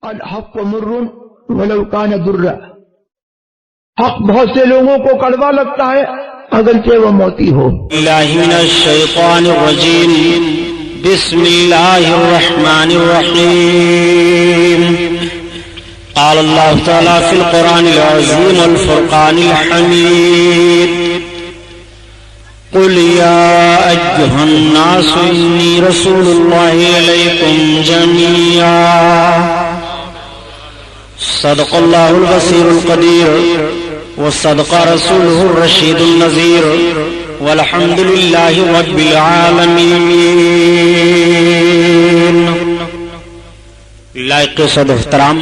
الحق مر ولو كان ضرا، حق بہت سے لوگوں کو کڑوا لگتا ہے اگرچہ وہ موتی ہو۔ اللہ من الشیطان الرجیم، بسم اللہ الرحمن الرحیم۔ قال اللہ تعالی فی القرآن العظیم والفرقان الحمید، قل یا ایھا الناس انی رسول اللہ الیکم جمیعا، صدق اللہ البصیر القدیر وصدق رسوله الرشید النذیر والحمد للہ رب العالمین۔ لائق صد احترام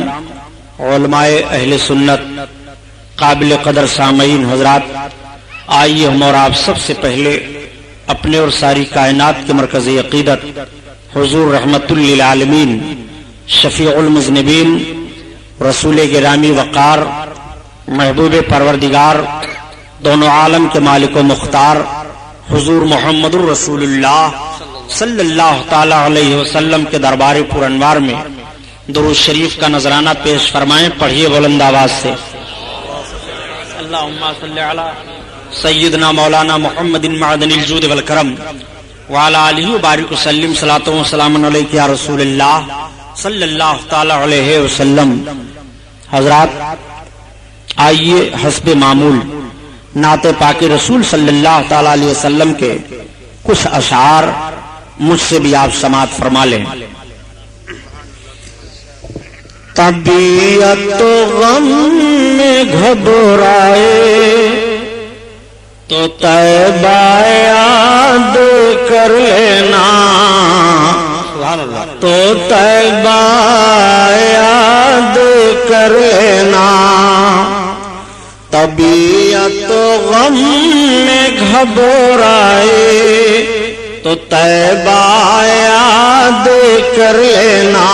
علماء اہل سنت، قابل قدر سامعین حضرات، آئیے ہم اور آپ سب سے پہلے اپنے اور ساری کائنات کے مرکزی عقیدت حضور رحمت للعالمین، شفیع المذنبین، رسول گرامی وقار، محبوب پروردگار، دونوں عالم کے مالک و مختار حضور محمد الرسول اللہ صلی اللہ تعالی علیہ وسلم کے دربار پر انوار میں درود شریف کا نذرانہ پیش فرمائیں۔ پڑھیے بلند آواز سے، اللہم صلی علی سیدنا مولانا محمد معدن الجود والکرم وعلی آلہ وبارک وسلم، صلاۃ و سلام علیک یا رسول اللہ صلی اللہ تعالی علیہ وسلم۔ حضرات آئیے حسب معمول نعت پاک رسول صلی اللہ تعالی علیہ وسلم کے کچھ اشعار مجھ سے بھی آپ سماعت فرما لیں۔ طبیعت تو غم میں گھبرائے تو طیبہ یاد کر لینا، تو طیبہ یاد کر لینا، طبیعت تو غم میں گھبرائے تو طیبہ یاد کر لینا،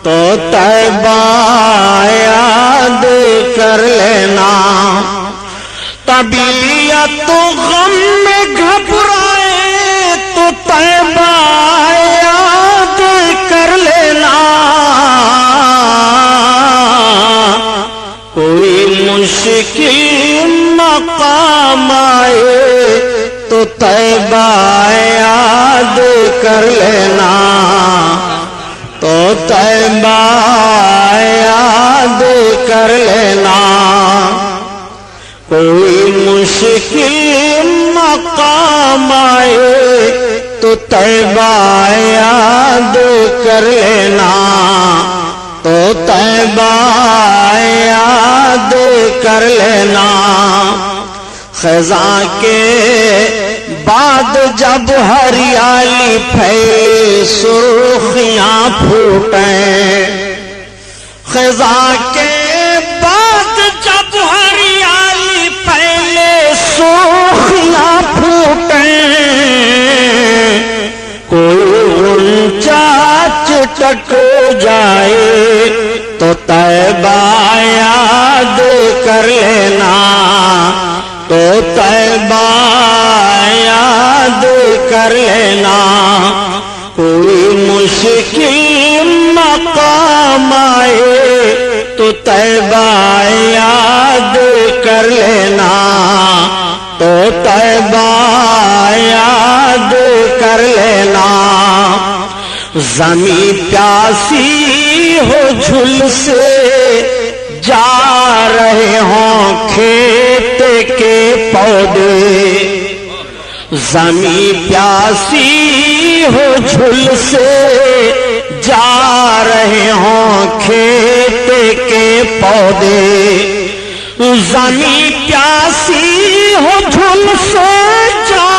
تو طیبہ یاد کر لینا، طبیعت تو غم میں گھبرائے تو طیبہ یاد کر لینا، کوئی مشکل مقام آئے تو طیبہ یاد کر لینا، تو طیبہ یاد کر لینا، کوئی مشکل مقام آئے تو طیبہ یاد کر لینا، تو طیبہ یاد کر لینا، خزاں کے بعد جب ہریالی پھیلے سرخیاں پھوٹیں، خزاں کے بعد جب ہریالی پھیلے سرخیاں پھوٹیں، کوئی غنچہ چٹک جائے تو طیبہ یاد کر لینا، تو طیبہ یاد کر لینا، کوئی مشکل مقام آئے تو طیبہ یاد کر لینا، تو طیبہ یاد کر لینا، زمین پیاسی ہو جھل سے جا رہے ہوں کھیت کے پودے، زمین پیاسی ہو جھل سے جا رہے ہوں کھیت کے پودے، زمین پیاسی ہو جھل سے جا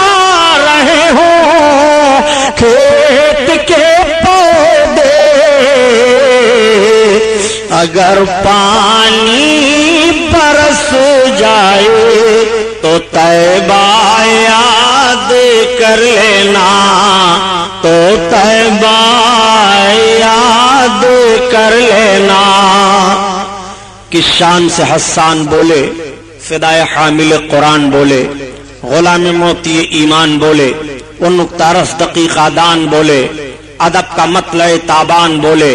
رہے ہوں کھیت کے پودے، اگر پانی برس جائے تو طیبہ یاد کر لینا، تو طیبہ یاد کر لینا۔ کس شان سے حسان بولے، فدائے حامل قرآن بولے، غلام موتی ایمان بولے، وہ نکتہ رس دقیقہ دان بولے، ادب کا مطلع تابان بولے،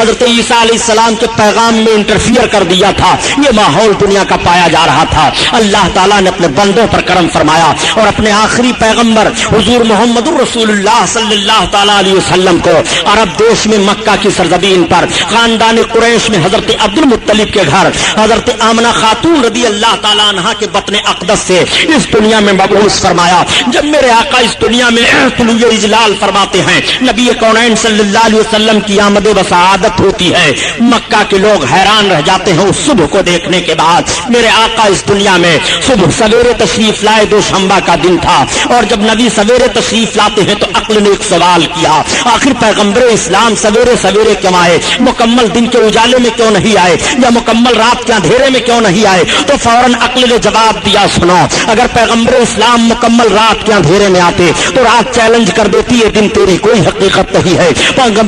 حضرت عیسیٰ علیہ السلام کے پیغام میں انٹرفیئر کر دیا تھا. یہ ماحول دنیا کا پایا جا رہا تھا. اللہ تعالیٰ نے اپنے بندوں پر کرم فرمایا اور اپنے آخری پیغمبر حضور محمد رسول اللہ صلی اللہ تعالیٰ علیہ وسلم کو عرب دیش میں مکہ کی سرزمین پر خاندان قریش میں حضرت عبد المطلب کے گھر حضرت آمنہ خاتون رضی اللہ تعالیٰ عنہا کے بطن اقدس سے اس دنیا میں مبعوث فرمایا. جب میرے آقا اس دنیا میں طلوع اجلال فرماتے ہیں, نبی کونین صلی اللہ علیہ وسلم کی آمد بسعادت ہوتی ہے, مکہ کے لوگ حیران رہ جاتے ہیں اس صبح کو دیکھنے کے بعد. میرے آقا اس دنیا میں صبح سویرے تشریف لائے, دوشنبہ کا دن تھا, اور جب نبی سویرے تشریف لاتے ہیں تو عقل نے ایک سوال کیا, آخر پیغمبر اسلام سویرے سویرے کیوں آئے؟ مکمل دن کے اجالے میں کیوں نہیں آئے, یا مکمل رات کے اندھیرے میں کیوں نہیں آئے؟ تو فوراً عقل نے جواب دیا, سنو, اگر پیغمبر اسلام مکمل رات کے اندھیرے میں آتے تو رات چیلنج کر دیتی ہے دن تیری کوئی حقیقت نہیں ہے.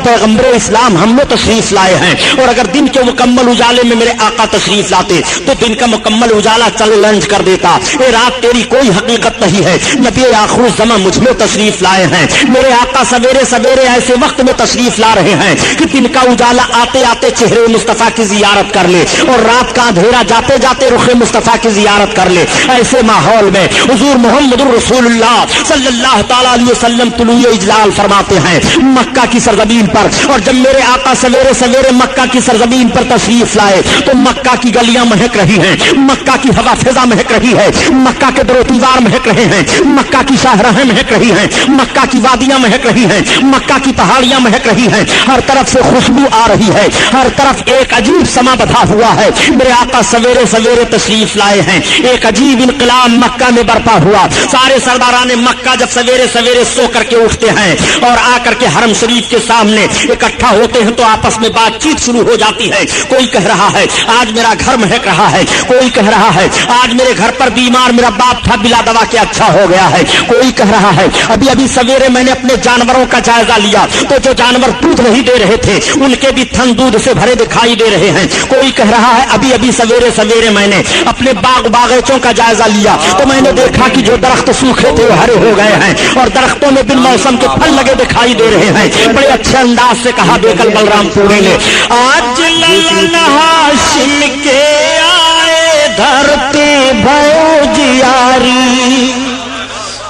پیغمبر اسلام ہم نے تشریف لائے ہیں, اور اگر دن کے مکمل اجالے میں میرے آقا تشریف لاتے تو دن کا مکمل اجالا چیلنج کر دیتا, اے رات تیری کوئی حقیقت نہیں ہے. نبی آخر الزمان مجھ میں تشریف لائے ہیں, میرے آقا سویرے سویرے ایسے وقت میں تشریف لا رہے ہیں کہ دن کا اجالا آتے آتے چہرے مصطفیٰ کی زیارت کر لے, اور رات کا اندھیرا جاتے جاتے رخ مصطفیٰ کی زیارت کر لے. ایسے ماحول میں حضور محمد رسول اللہ صلی اللہ تعالی علیہ وسلم طلوع اجلال فرماتے ہیں مکہ کی سرزمین پر, اور جب میرے آقا سویرے سویرے مکہ کی سرزمین پر تشریف لائے تو مکہ کی گلیاں مہک رہی ہیں, مکہ کی ہوا فضا مہک رہی ہے, مکہ کے در و دیوار مہک رہے ہیں, مکہ کی شاہراہیں مہک رہی ہیں, مکہ کی وادیاں مہک رہی ہیں, مکہ کی پہاڑیاں مہک رہی ہیں, ہر طرف سے خوشبو آ رہی ہے, ہر طرف ایک عجیب سما بدھا ہوا ہے. میرے آقا سویرے سویرے تشریف لائے ہیں, ایک عجیب انقلاب مکہ میں برپا ہوا. سارے سرداران مکہ جب سویرے سویرے سو کر کے اٹھتے ہیں اور آ کر کے حرم شریف کے سامنے اکٹھا ہوتے ہیں تو آپس میں بات چیت شروع ہو جاتی ہے. کوئی کہہ رہا ہے آج میرا گھر مہک رہا ہے, کوئی کہہ رہا ہے آج میرے گھر پر بیمار میرا باپ تھا بلا دوا کے اچھا ہو گیا ہے, کوئی کہہ رہا ہے ابھی ابھی سویرے میں نے اپنے جانوروں کا جائزہ لیا تو جو جانور دودھ نہیں دے رہے تھے ان کے بھی تھن دودھ سے بھرے دکھائی دے رہے ہیں. کوئی کہہ رہا ہے ابھی ابھی سویرے سویرے میں نے اپنے باغیچوں کا جائزہ لیا تو میں نے دیکھا کہ جو درخت سوکھے تھے وہ ہرے ہو گئے ہیں اور درختوں میں بن موسم کے پھل لگے دکھائی دے رہے ہیں. بڑے اچھے انداز سے کہا بیکل بلرام پوری نے, آج للن ہاشم کے آئے دھرتی بھیو جیاری,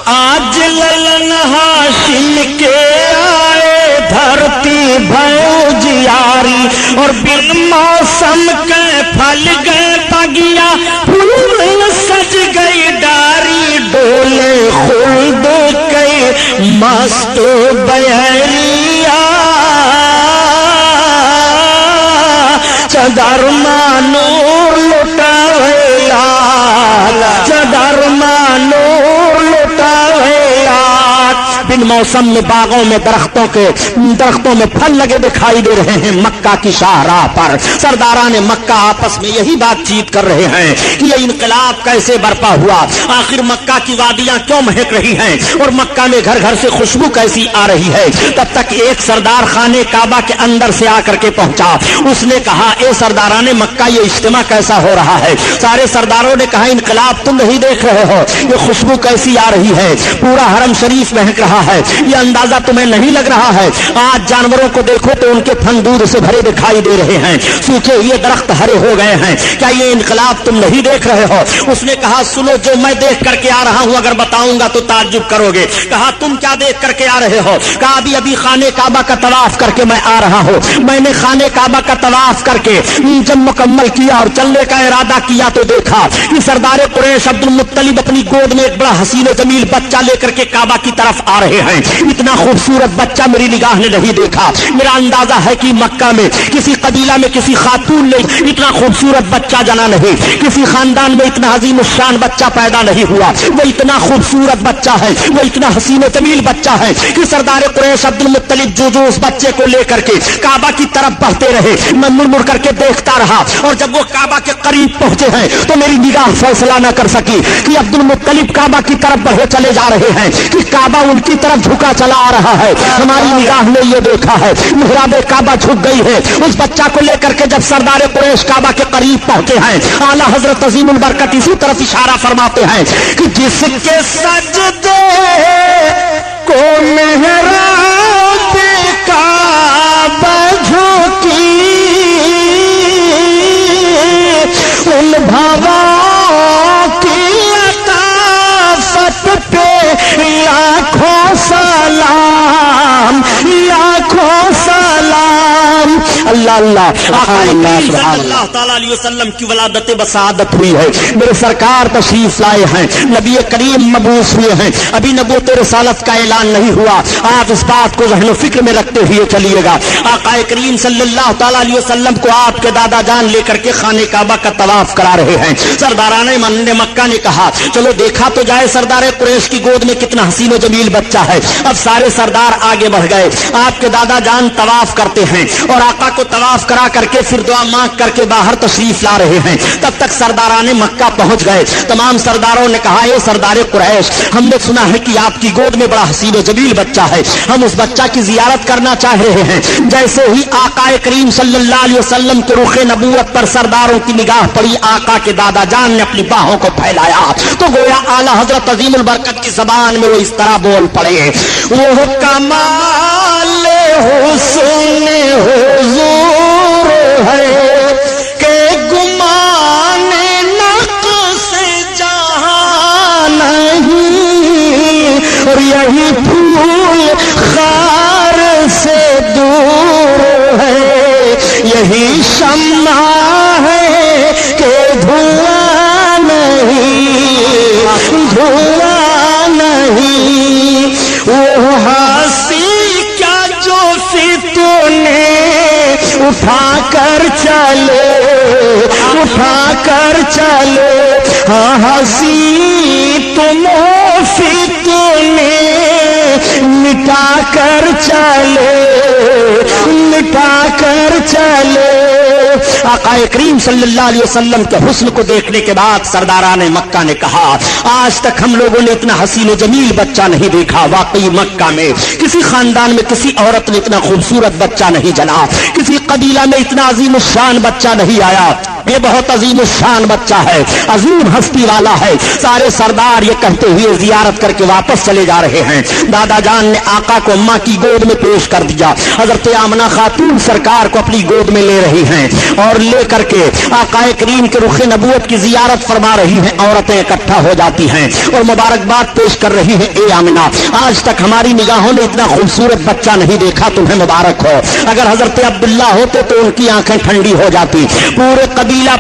آج للن ہاشم کے آئے دھرتی بھیو جیاری, اور بن موسم کے پھل گئے پگیا پھول سج گئی ڈاری, ڈولے خلد کئی مست بہریا چدر مانور لٹاویلا, چدر مانور لٹاویلا. بن موسم میں باغوں میں درختوں میں پھل لگے دکھائی دے رہے ہیں. مکہ کی شاہراہ پر سرداران مکہ آپس میں یہی بات چیت کر رہے ہیں کہ یہ انقلاب کیسے برپا ہوا, آخر مکہ کی وادیاں کیوں مہک رہی ہیں اور مکہ میں گھر گھر سے خوشبو کیسی آ رہی ہے. تب تک ایک سردار خانے کعبہ کے اندر سے آ کر کے پہنچا, اس نے کہا اے سرداران مکہ یہ اجتماع کیسا ہو رہا ہے؟ سارے سرداروں نے کہا انقلاب تم نہیں دیکھ رہے ہو, یہ خوشبو کیسی آ رہی ہے, پورا حرم شریف مہک رہا ہے, یہ اندازہ تمہیں نہیں لگ رہا ہے؟ آج جانوروں کو دیکھو تو ان کے تھن دودھ سے بھرے دکھائی دے رہے ہیں, سوکھے ہوئے درخت ہرے ہو گئے ہیں, کیا یہ انقلاب تم نہیں دیکھ رہے ہو؟ اس نے کہا سنو, جو میں دیکھ کر کے آ رہا ہوں اگر بتاؤں گا تو تعجب کرو گے. کہا تم کیا دیکھ کر کے آ رہے ہو؟ کہا ابھی ابھی خانے کعبہ کا طواف کر کے میں آ رہا ہوں. میں نے خانے کعبہ کا طواف کر کے جب مکمل کیا اور چلنے کا ارادہ کیا تو دیکھا کہ سردار قریش عبد المطلب اپنی گود میں ایک بڑا حسین و جمیل بچہ لے کر کے کعبہ کی طرف آ رہے ہیں. اتنا خوبصورت بچہ میری نگاہ نے نہیں دیکھا. میرا اندازہ ہے کہ مکہ میں کسی قبیلہ میں کسی خاتون نے اتنا خوبصورت بچہ جنا نہیں, کسی خاندان میں اتنا عظیم الشان بچہ پیدا نہیں ہوا. وہ اتنا خوبصورت بچہ ہے, وہ اتنا حسین و جمیل بچہ ہے کہ سردار قریش عبد المطلب جو اس بچے کو لے کر کے کعبہ کی طرف بڑھتے رہے, میں مڑ مڑ کر کے دیکھتا رہا, اور جب وہ کعبہ کے قریب پہنچے ہیں تو میری نگاہ فیصلہ نہ کر سکی کہ عبد المطلب کعبہ کی طرف بڑھے چلے جا رہے ہیں کہ کعبہ ان کی طرف جھکا چلا آ رہا ہے. ہماری نگاہ نے یہ دیکھا ہے محراب کعبہ جھک گئی ہے. اس بچہ کو لے کر کے جب سردار قریش کعبہ کے قریب پہنچے ہیں, اعلیٰ حضرت عظیم البرکت اسی طرف اشارہ فرماتے ہیں کہ جس کے سجدے کو محراب کعبہ اللہ اللہ صلی اللہ تعالی علیہ وسلم کی ولادت بسعادت ہوئی ہے، میرے سرکار تشریف لائے ہیں، نبی کریم مبعوث ہوئے ہیں، ابھی نبوت رسالت کا اعلان نہیں ہوا، آپ اس بات کو ذہن و فکر میں رکھتے ہوئے چلیے گا۔ آقا کریم صلی اللہ تعالی علیہ وسلم کو آپ کے دادا جان لے کر کے خانہ کعبہ کا طواف کرا رہے ہیں۔ سرداران مکہ نے کہا چلو دیکھا تو جائے سردار قریش کی گود میں کتنا حسین و جمیل بچہ ہے۔ اب سارے سردار آگے بڑھ گئے، آپ کے دادا جان طواف کرتے ہیں اور آقا کو طواف کرا کر کے پھر دعا مانگ کر کے باہر تشریف لا رہے ہیں۔ تب تک سرداران مکہ پہنچ گئے، تمام سرداروں نے کہا اے سردار قریش، ہم نے سنا ہے کہ آپ کی گود میں بڑا حسین و جمیل بچہ ہے، ہم اس بچہ کی زیارت کرنا چاہ رہے ہیں۔ جیسے ہی آقا کریم صلی اللہ علیہ وسلم کے رخ نبوت پر سرداروں کی نگاہ پڑی، آقا کے دادا جان نے اپنی باہوں کو پھیلایا تو گویا اعلی حضرت عظیم البرکت کی زبان میں وہ اس طرح بول پڑے، وہ کمال حسن حضور ہے کہ گمان نقص جہاں نہیں، اور یہی پھول خار سے دور ہے، یہی شمع ہے کہ دھواں نہیں، دھواں نہیں، وہ ہنسی کیا جو فتنے اٹھا کر چلے، اٹھا کر چلے، ہاں ہنسی تم فتنے مٹا کر چلے، مٹا کر چلے۔ آقا کریم صلی اللہ علیہ وسلم کے حسن کو دیکھنے کے بعد سرداران مکہ نے کہا آج تک ہم لوگوں نے اتنا حسین و جمیل بچہ نہیں دیکھا، واقعی مکہ میں کسی خاندان میں کسی عورت نے اتنا خوبصورت بچہ نہیں جنا، کسی قبیلہ میں اتنا عظیم الشان بچہ نہیں آیا، یہ بہت عظیم الشان بچہ ہے، عظیم ہستی والا ہے۔ سارے سردار یہ کہتے ہوئے زیارت کر کے واپس چلے جا رہے ہیں۔ دادا جان نے آقا کو اماں کی گود میں پیش کر دیا، حضرت آمنہ خاتون سرکار کو اپنی گود میں لے رہی ہیں اور لے کر کے آقا کریم کے رخ نبوت کی زیارت فرما رہی ہیں۔ عورتیں اکٹھا ہو جاتی ہیں اور مبارکباد پیش کر رہی ہیں، اے آمنہ آج تک ہماری نگاہوں نے اتنا خوبصورت بچہ نہیں دیکھا، تمہیں مبارک ہو۔ اگر حضرت عبداللہ ہوتے تو ان کی آنکھیں ٹھنڈی ہو جاتی۔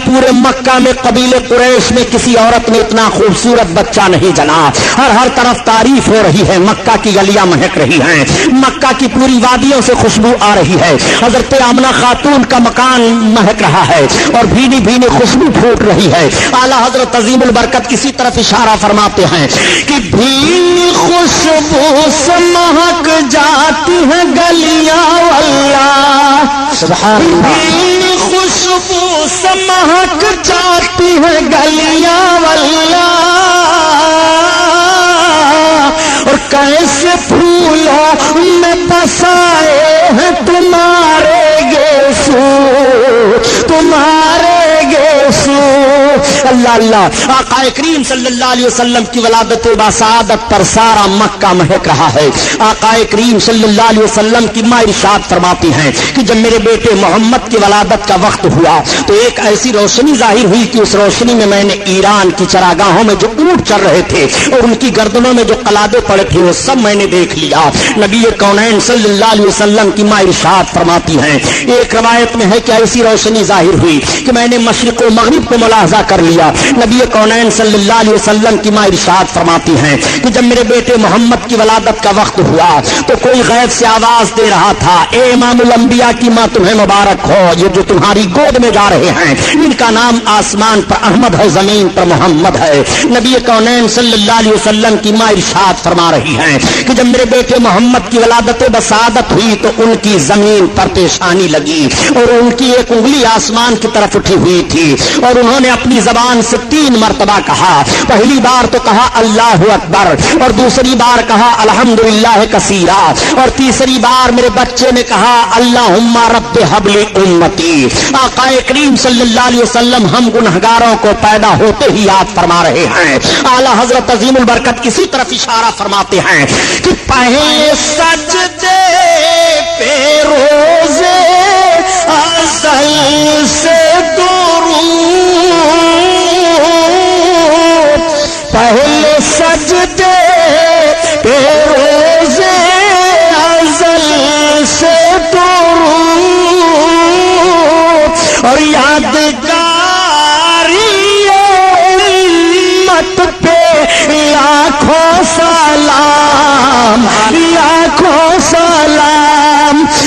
پورے مکہ میں قبیلے قریش میں کسی عورت نے اتنا خوبصورت بچہ نہیں جنا۔ ہر طرف تعریف ہو رہی ہے، مکہ کی گلیاں مہک رہی ہیں، مکہ کی پوری وادیوں سے خوشبو آ رہی ہے، حضرت آمنہ خاتون کا مکان مہک رہا ہے اور بھینی بھینی خوشبو پھوٹ رہی ہے۔ اعلیٰ حضرت عظیم البرکت کسی طرف اشارہ فرماتے ہیں کہ بھینی خوشبو سے مہک جاتی ہے گلیاں، اللہ سبحان اللہ، بھینی خوشبو سے مہک جاتی ہے گلیاں واللہ، اور کیسے پھولوں میں بسائے ہیں تمہارے گیسو، تمہارے گیسو۔ اللہ اللہ، آقا کریم صلی اللہ علیہ وسلم کی ولادت بسعادت پر سارا مکہ مہک رہا ہے۔ آقا کریم صلی اللہ علیہ وسلم کی ماں ارشاد فرماتی ہیں کہ جب میرے بیٹے محمد کی ولادت کا وقت ہوا تو ایک ایسی روشنی ظاہر ہوئی کہ اس روشنی میں میں نے ایران کی چراگاہوں میں جو اونٹ چل رہے تھے اور ان کی گردنوں میں جو قلادے پڑے تھے وہ سب میں نے دیکھ لیا۔ نبی کونین صلی اللہ علیہ وسلم کی ماں ارشاد فرماتی ہیں، ایک روایت میں ہے کہ ایسی روشنی ظاہر ہوئی کہ میں نے مشرق و مغرب کو ملاحظہ کر لیا۔ نبی کونین صلی اللہ علیہ وسلم کی ماں ارشاد فرماتی ہیں کہ جب میرے بیٹے محمد کی ولادت کا وقت ہوا تو کوئی غیب سے آواز دے رہا تھا، اے امام الانبیاء کی ماں تمہیں مبارک ہو، یہ جو تمہاری گود میں جا رہے ہیں ان کا نام آسمان پر احمد ہے، زمین پر محمد ہے۔ نبی کونین صلی اللہ علیہ وسلم کی ماں ارشاد فرما رہی ہیں کہ جب میرے بیٹے محمد کی ولادت بسعادت ہوئی تو ان کی زمین پر پیشانی لگی اور ان کی ایک انگلی آسمان کی طرف اٹھی ہوئی تھی اور انہوں نے اپنی زبان سے 3 مرتبہ کہا۔ پہلی بار تو کہا اللہ اکبر، اور دوسری بار کہا الحمدللہ کثیرا، اور تیسری بار میرے بچے نے کہا اللہم رب حب لی امتی۔ آقا کریم صلی اللہ علیہ وسلم ہم گنہگاروں کو پیدا ہوتے ہی یاد فرما رہے ہیں۔ اعلیٰ حضرت عظیم البرکت کسی طرف اشارہ فرماتے ہیں کہ پہلے سجدے پہ روزے ازل سے درود، پہلے سجدے پہ روزے ازل سے درود،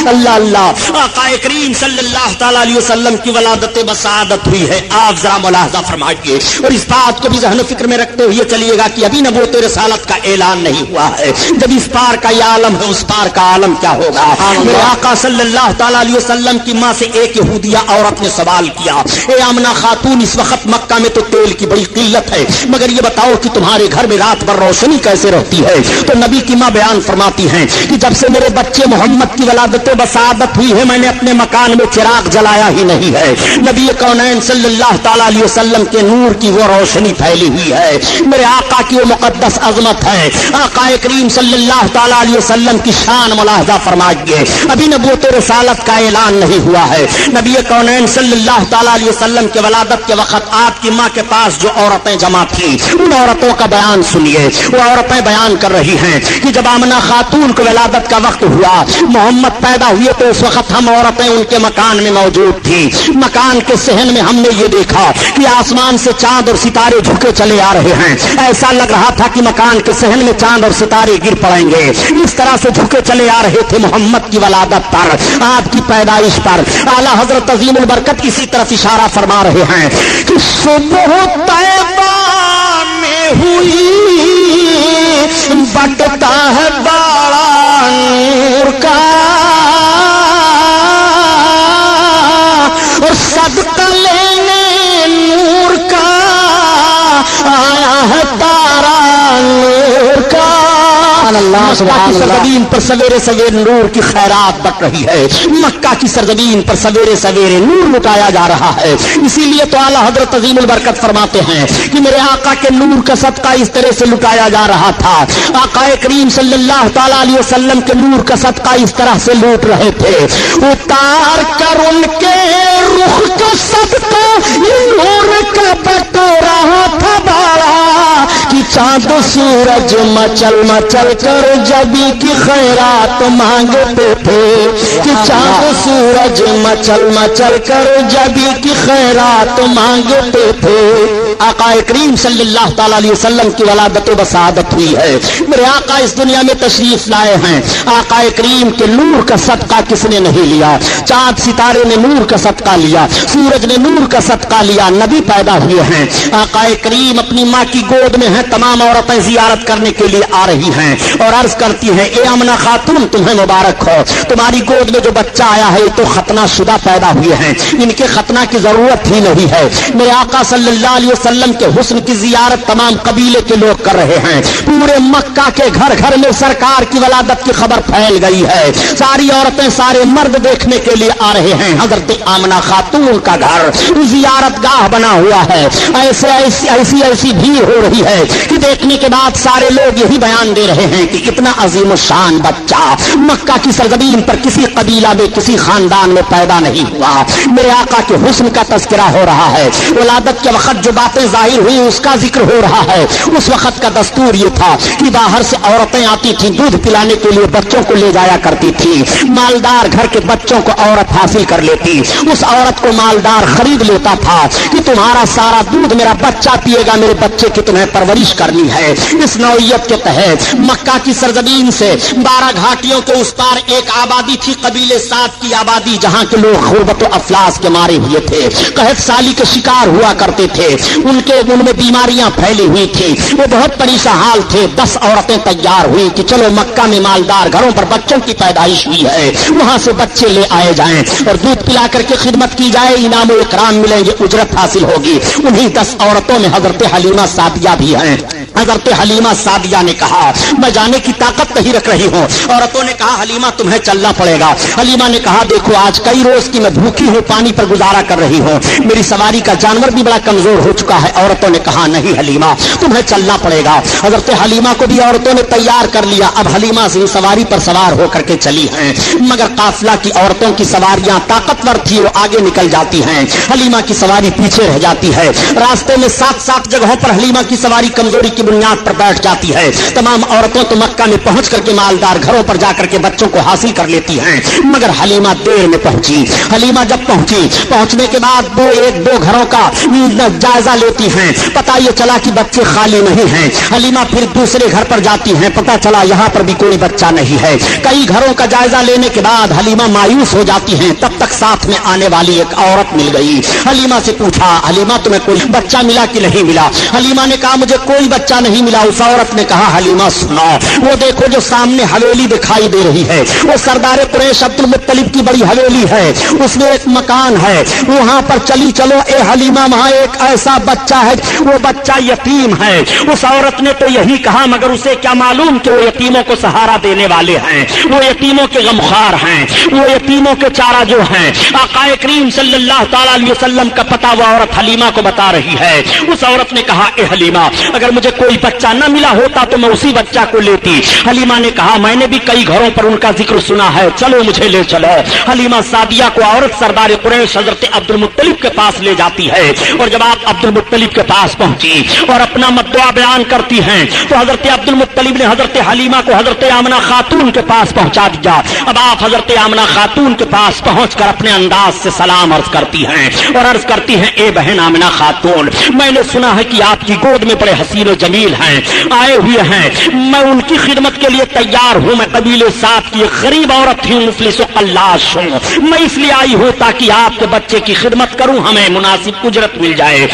اللہ اللہ آقا کریم صلی اللہ تعالی علیہ وسلم کی ولادت بسعادت ہوئی ہے. آپ ذرا ملاحظہ فرمائیے اور اس بات کو بھی ذہن و فکر میں رکھتے ہوئے چلیے گا کہ ابھی نبوت رسالت کا اعلان نہیں ہوا ہے. جب اس پار کا یہ عالم ہے اس پار کا عالم کیا ہوگا. میرے آقا صلی اللہ تعالی علیہ وسلم کی ماں سے ایک یہودیہ عورت نے سوال کیا, اے آمنہ خاتون, اس وقت مکہ میں تو تیل کی بڑی قلت ہے, مگر یہ بتاؤ کہ تمہارے گھر میں رات بھر روشنی کیسے رہتی ہے. تو نبی کی ماں بیان فرماتی ہیں کہ جب سے میرے بچے محمد کی ولادت بسعادت ہوئی ہے میں نے اپنے مکان میں چراغ جلایا ہی نہیں ہے. نبی کونین صلی اللہ تعالی علیہ وسلم کے نور کی وہ روشنی پھیلی ہوئی ہے. میرے آقا کی وہ مقدس عظمت ہے. آقا کریم صلی اللہ تعالی علیہ وسلم کی شان ملاحظہ فرمائیے. ابھی نبوت رسالت کا اعلان نہیں ہوا ہے. نبی کونین صلی اللہ تعالی علیہ وسلم کے ولادت کے وقت آپ کی ماں کے پاس جو عورتیں جمع تھیں ان عورتوں کا بیان سنیے. وہ عورتیں بیان کر رہی ہیں کہ جب آمنہ خاتون کو ولادت کا وقت ہوا, محمد پیدا ہوئے, تو اس وقت ہم عورتیں ان کے مکان میں موجود تھیں. مکان کے صحن میں ہم نے یہ دیکھا کہ آسمان سے چاند اور ستارے جھکے چلے آ رہے ہیں. ایسا لگ رہا تھا کہ مکان کے صحن میں چاند اور ستارے گر پڑیں گے. اس طرح سے جھکے چلے آ رہے تھے محمد کی ولادت پر, آپ کی پیدائش پر. اعلیٰ حضرت عظیم البرکت اسی طرف اشارہ فرما رہے ہیں کہ صبح طیبہ میں ہوئی بٹتا ہے باڑا نور کا, اور صدقہ لینے نور کا آیا ہے تارا نور کا. مکہ کی سرزمین پر سویرے سویرے نور کی خیرات بٹ رہی ہے. مکہ کی سرزمین پر سویرے سویرے نور لٹایا جا رہا ہے. اسی لیے تو اعلیٰ حضرت عظیم البرکت فرماتے ہیں کہ میرے آقا کے نور کا صدقہ اس طرح سے لٹایا جا رہا تھا. آقا کریم صلی اللہ تعالی علیہ وسلم کے نور کا صدقہ اس طرح سے لوٹ رہے تھے. اتار کر ان کے رخ کا صدقہ نور کا بٹ رہا تھا باڑا, کہ چاند سورج مچل مچل کر جبی کی خیرات مانگتے تھے. کہ چاند سورج مچل مچل کر جبی کی خیرات مانگتے تھے. آقا کریم صلی اللہ تعالی علیہ وسلم کی ولادت بسعادت ہوئی ہے. میرے آقا اس دنیا میں تشریف لائے ہیں. آقا کریم کے نور کا صدقہ کس نے نہیں لیا؟ چاند ستارے نے نور کا صدقہ لیا, سورج نے نور کا صدقہ لیا. نبی پیدا ہوئے ہیں. آقا کریم اپنی ماں کی گود میں ہیں. تمام عورتیں زیارت کرنے کے لیے آ رہی ہیں اور عرض کرتی ہیں, اے آمنہ خاتون, تمہیں مبارک ہو, تمہاری گود میں جو بچہ آیا ہے تو ختنہ شدہ پیدا ہوئے ہیں, ان کے ختنہ کی ضرورت ہی نہیں ہے. میرے آقا صلی اللہ علیہ وسلم کے حسن کی زیارت تمام قبیلے کے لوگ کر رہے ہیں. پورے مکہ کے گھر گھر میں سرکار کی ولادت کی خبر پھیل گئی ہے. ساری عورتیں سارے مرد دیکھنے کے لیے آ رہے ہیں. حضرت آمنہ خاتون کا گھر زیارت گاہ بنا ہوا ہے. ایسی بھیڑ ہو رہی ہے کہ دیکھنے کے بعد سارے لوگ یہی بیان دے رہے ہیں کہ اتنا عظیم الشان بچہ مکہ کی سرزمین پر کسی قبیلہ میں کسی خاندان میں پیدا نہیں ہوا. میرے آقا کے حسن کا تذکرہ ہو رہا ہے. ولادت کے وقت جو باتیں ظاہر ہوئی اس کا ذکر ہو رہا ہے. اس وقت کا دستور یہ تھا کہ باہر سے عورتیں آتی تھیں, دودھ پلانے کے لیے بچوں کو لے جایا کرتی تھی. مالدار گھر کے بچوں کو عورت حاصل کر لیتی. اس عورت کو مالدار خرید لیتا تھا کہ تمہارا سارا دودھ میرا بچہ پیے گا, میرے بچے کی تمہیں پرورش کرنی ہے. اس نوعیت کے تحت مکہ کی سرزمین سے 12 گھاٹیوں کے اس پار ایک آبادی تھی, قبیلے سات کی آبادی, جہاں کے لوگ غربت و افلاس کے مارے ہوئے تھے, قحط سالی کے شکار ہوا کرتے تھے. ان میں بیماریاں پھیلی ہوئی تھی. وہ بہت پریشان حال تھے. 10 عورتیں تیار ہوئی کہ چلو مکہ میں مالدار گھروں پر بچوں کی پیدائش ہوئی ہے, وہاں سے بچے لے آئے جائیں اور دودھ پلا کر کے خدمت کی جائے, انعام و اکرام ملیں گے, اجرت حاصل ہوگی. انہی 10 عورتوں میں حضرت حلیمہ سعدیہ بھی ہیں. حضرت حلیمہ سعدیہ نے کہا میں جانے کی طاقت نہیں رکھ رہی ہوں. عورتوں نے کہا حلیمہ تمہیں چلنا پڑے گا. حلیمہ نے کہا دیکھو آج کئی روز کی میں بھوکی ہوں, پانی پر گزارا کر رہی ہوں, میری سواری کا جانور بھی بڑا کمزور ہو چکا ہے. عورتوں نے کہا نہیں حلیمہ تمہیں چلنا پڑے گا. حضرت حلیمہ کو بھی عورتوں نے تیار کر لیا. اب حلیمہ سے سواری پر سوار ہو کر کے چلی ہیں, مگر قافلہ کی عورتوں کی سواریاں طاقتور تھی, وہ آگے نکل جاتی ہیں, حلیمہ کی سواری پیچھے رہ جاتی ہے. راستے میں 7 جگہوں پر حلیمہ کی سواری کمزوری کی بنیاد پر بیٹھ جاتی ہے. تمام عورتوں تو مکہ میں پہنچ کر کے مالدار گھروں پر جا کر کے بچوں کو حاصل کر لیتی ہیں, مگر حلیمہ دیر میں پہنچی. حلیمہ جب پہنچنے کے بعد ایک دو گھروں کا جائزہ لیتی ہیں, پتہ یہ چلا کہ بچے خالی نہیں ہیں. حلیمہ پھر دوسرے گھر پر جاتی ہیں, پتہ چلا یہاں پر بھی کوئی بچہ نہیں ہے. کئی گھروں کا جائزہ لینے کے بعد حلیمہ مایوس ہو جاتی ہیں. تب تک ساتھ میں آنے والی ایک عورت مل گئی. حلیمہ سے پوچھا, حلیمہ تمہیں کوئی بچہ ملا کہ نہیں ملا؟ حلیمہ نے کہا مجھے کوئی بچہ نہیں ملا. اس عورت نے کہا حلیمہ سنو, وہ دیکھو جو سامنے حویلی دکھائی دے رہی ہے, وہ سردار قریش عبد المطلب کی بڑی حویلی ہے, اس میں ایک مکان ہے, وہاں پر چلی چلو. اے حلیمہ وہاں ایک ایسا بچہ ہے, وہ بچہ یتیم ہے. اس عورت نے تو یہی کہا, مگر اسے کیا معلوم کہ وہ یتیموں کو سہارا دینے والے ہیں, وہ یتیموں کے غمخوار ہیں, وہ یتیموں کے چارہ جو ہیں. آقا کریم صلی اللہ تعالی علیہ وسلم کا پتہ وہ عورت حلیمہ کو بتا رہی ہے. اس عورت نے کہا اے حلیمہ اگر مجھے کوئی بچہ نہ ملا ہوتا تو میں اسی بچہ کو لیتی. حلیمہ نے کہا میں نے بھی کئی گھروں پر ان کا ذکر سنا ہے, چلو مجھے لے چلو. حلیمہ سعدیہ کو عورت سردار قریش حضرت عبد المطلب کے پاس لے جاتی ہے, اور جب آپ عبد المطلب کے پاس پہنچی اور اپنا مدعا بیان کرتی ہیں تو حضرت عبد المطلب نے حضرت حلیمہ کو حضرت آمنہ خاتون کے پاس پہنچا دیا. اب آپ حضرت آمنہ خاتون کے پاس پہنچ کر اپنے انداز سے سلام عرض کرتی ہیں اور عرض کرتی ہیں اے بہن آمنہ خاتون, میں نے سنا ہے کہ آپ کی گود میں بڑے حسین و جمیل ہیں, آئے ہوئے ہیں, میں ان کی خدمت کے لیے تیار ہوں. میں قبیلے سات کی غریب عورت ہوں, مفلس و قلاش ہوں, میں اس لیے آئی ہوں تاکہ آپ کے بچے کی خدمت کروں, ہمیں مناسب اجرت مل جائے.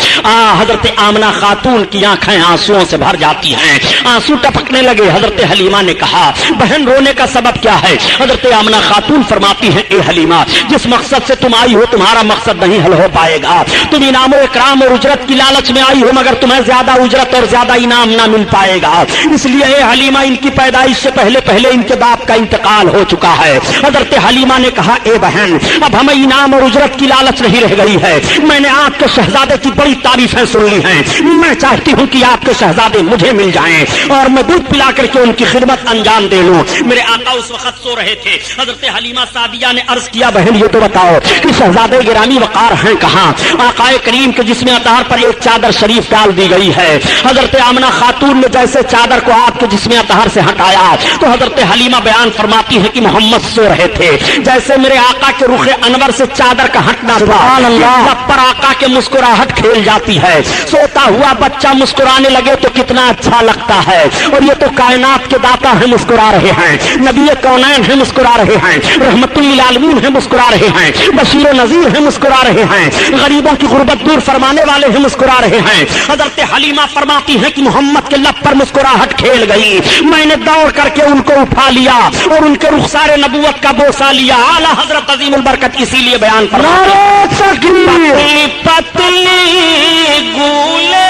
حضرت آمنہ خاتون کی آنکھیں آنسوؤں سے بھر جاتی ہیں, آنسو ٹپکنے لگے. حضرت حلیمہ نے کہا بہن رونے کا سبب کیا ہے؟ حضرت آمنہ خاتون فرماتی ہیں اے حلیمہ جس مقصد سے تم آئی ہو تمہارا مقصد نہیں حل ہو پائے گا. تم انعام و اکرام اور اجرت کی لالچ میں آئی ہو, مگر تمہیں زیادہ اجرت اور زیادہ انعام نہ مل پائے گا. اس لیے اے حلیمہ ان کی پیدائش سے پہلے ان کے باپ کا انتقال ہو چکا ہے. حضرت حلیمہ نے کہا اے بہن اب ہمیں انعام اور اجرت کی لالچ نہیں رہ گئی ہے, میں نے آپ کے شہزادے کی بڑی تعریفیں سن لی ہیں, میں چاہتی ہوں کہ آپ کے شہزادے مجھے مل جائیں اور میں دودھ پلا کر کے ان کی خدمت انجام دے لوں. میرے آقا اس وقت سو رہے تھے. حضرت حلیمہ سعدیہ نے عرض کیا بہن یہ تو بتاؤ کہ شہزادے گرامی وقار ہیں کہاں؟ آقا کریم کے جسم اطہر پر ایک چادر شریف ڈال دی گئی ہے. حضرت آمنہ خاتون نے جیسے چادر کو آپ کے جسم اطہر سے ہٹایا تو حضرت حلیمہ بیان فرماتی ہے کہ محمد سو رہے تھے. جیسے میرے آقا کے رخ انور سے چادر کا ہٹنا سبحان اللہ پر آقا کے مسکراہٹ کھیل جاتی ہے. سوتا ہوا بچہ مسکرانے لگے تو کتنا اچھا لگتا ہے. اور یہ تو کائنات کے داتا ہیں مسکرا رہے ہیں, نبی کونین ہیں مسکرا رہے ہیں, رحمت للعالمین ہیں مسکرا رہے ہیں, بشیر و نذیر ہیں مسکرا رہے ہیں, غریبوں کی غربت دور فرمانے والے ہیں مسکرا رہے ہیں. حضرت حلیمہ فرماتی ہیں کہ محمد کے لب پر مسکراہٹ کھیل گئی, میں نے دوڑ کر کے ان کو اٹھا لیا اور ان کے رخسار نبوت کا بوسہ لیا. اعلیٰ حضرت عظیم البرکت اسی لیے بیان فرماتے ہیں پتلی گولے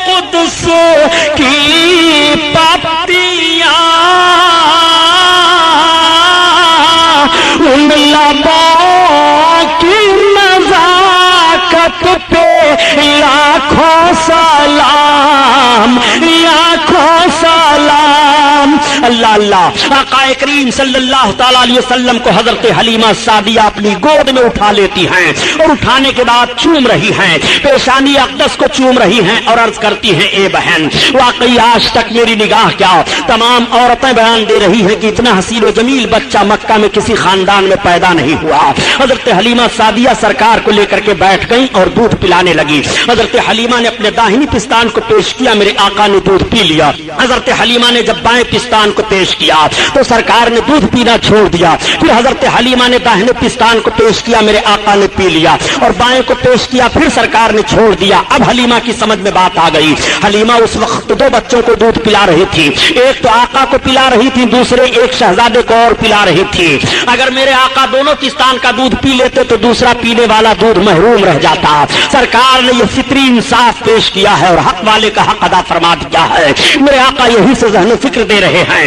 قدس کی پتیاں ان لبوں کی نزاکت پہ لاکھوں سلام, لاکھوں سلام. اللہ اللہ. آقا کریم صلی اللہ تعالی علیہ وسلم کو حضرت حلیمہ سعدیہ اپنی گود میں اٹھا لیتی ہیں اور اٹھانے کے بعد چوم رہی ہیں, پیشانی اقدس کو چوم رہی ہیں اور عرض کرتی ہیں اے بہن واقعی آج تک میری نگاہ کیا تمام عورتیں بیان دے رہی ہیں کہ اتنا حسین و جمیل بچہ مکہ میں کسی خاندان میں پیدا نہیں ہوا. حضرت حلیمہ سعدیہ سرکار کو لے کر کے بیٹھ گئی اور دودھ پلانے لگی. حضرت حلیمہ نے اپنے داہنی پستان کو پیش کیا, میرے آقا نے دودھ پی لیا. حضرت حلیمہ نے جب بائیں پستان کو پیش کیا تو سرکار نے دودھ پینا چھوڑ دیا. پھر حضرت حلیمہ نے داہنے پستان کو پیش کیا, میرے آقا نے پی لیا, اور بائیں کو پیش کیا, پھر سرکار نے چھوڑ دیا. اب حلیمہ کی سمجھ میں بات آ گئی. حلیمہ اس وقت دو بچوں کو دودھ پلا رہی تھی, ایک تو آقا کو پلا رہی تھی, دوسرے ایک شہزادے کو اور پلا رہی تھی. اگر میرے آقا دونوں پستان کا دودھ پی لیتے تو دوسرا پینے والا دودھ محروم رہ جاتا. سرکار نے یہ فطری انصاف پیش کیا ہے اور حق والے کا حق ادا فرما دیا ہے. میرے آقا یہی سے ذہن و فکر دے رہے ہیں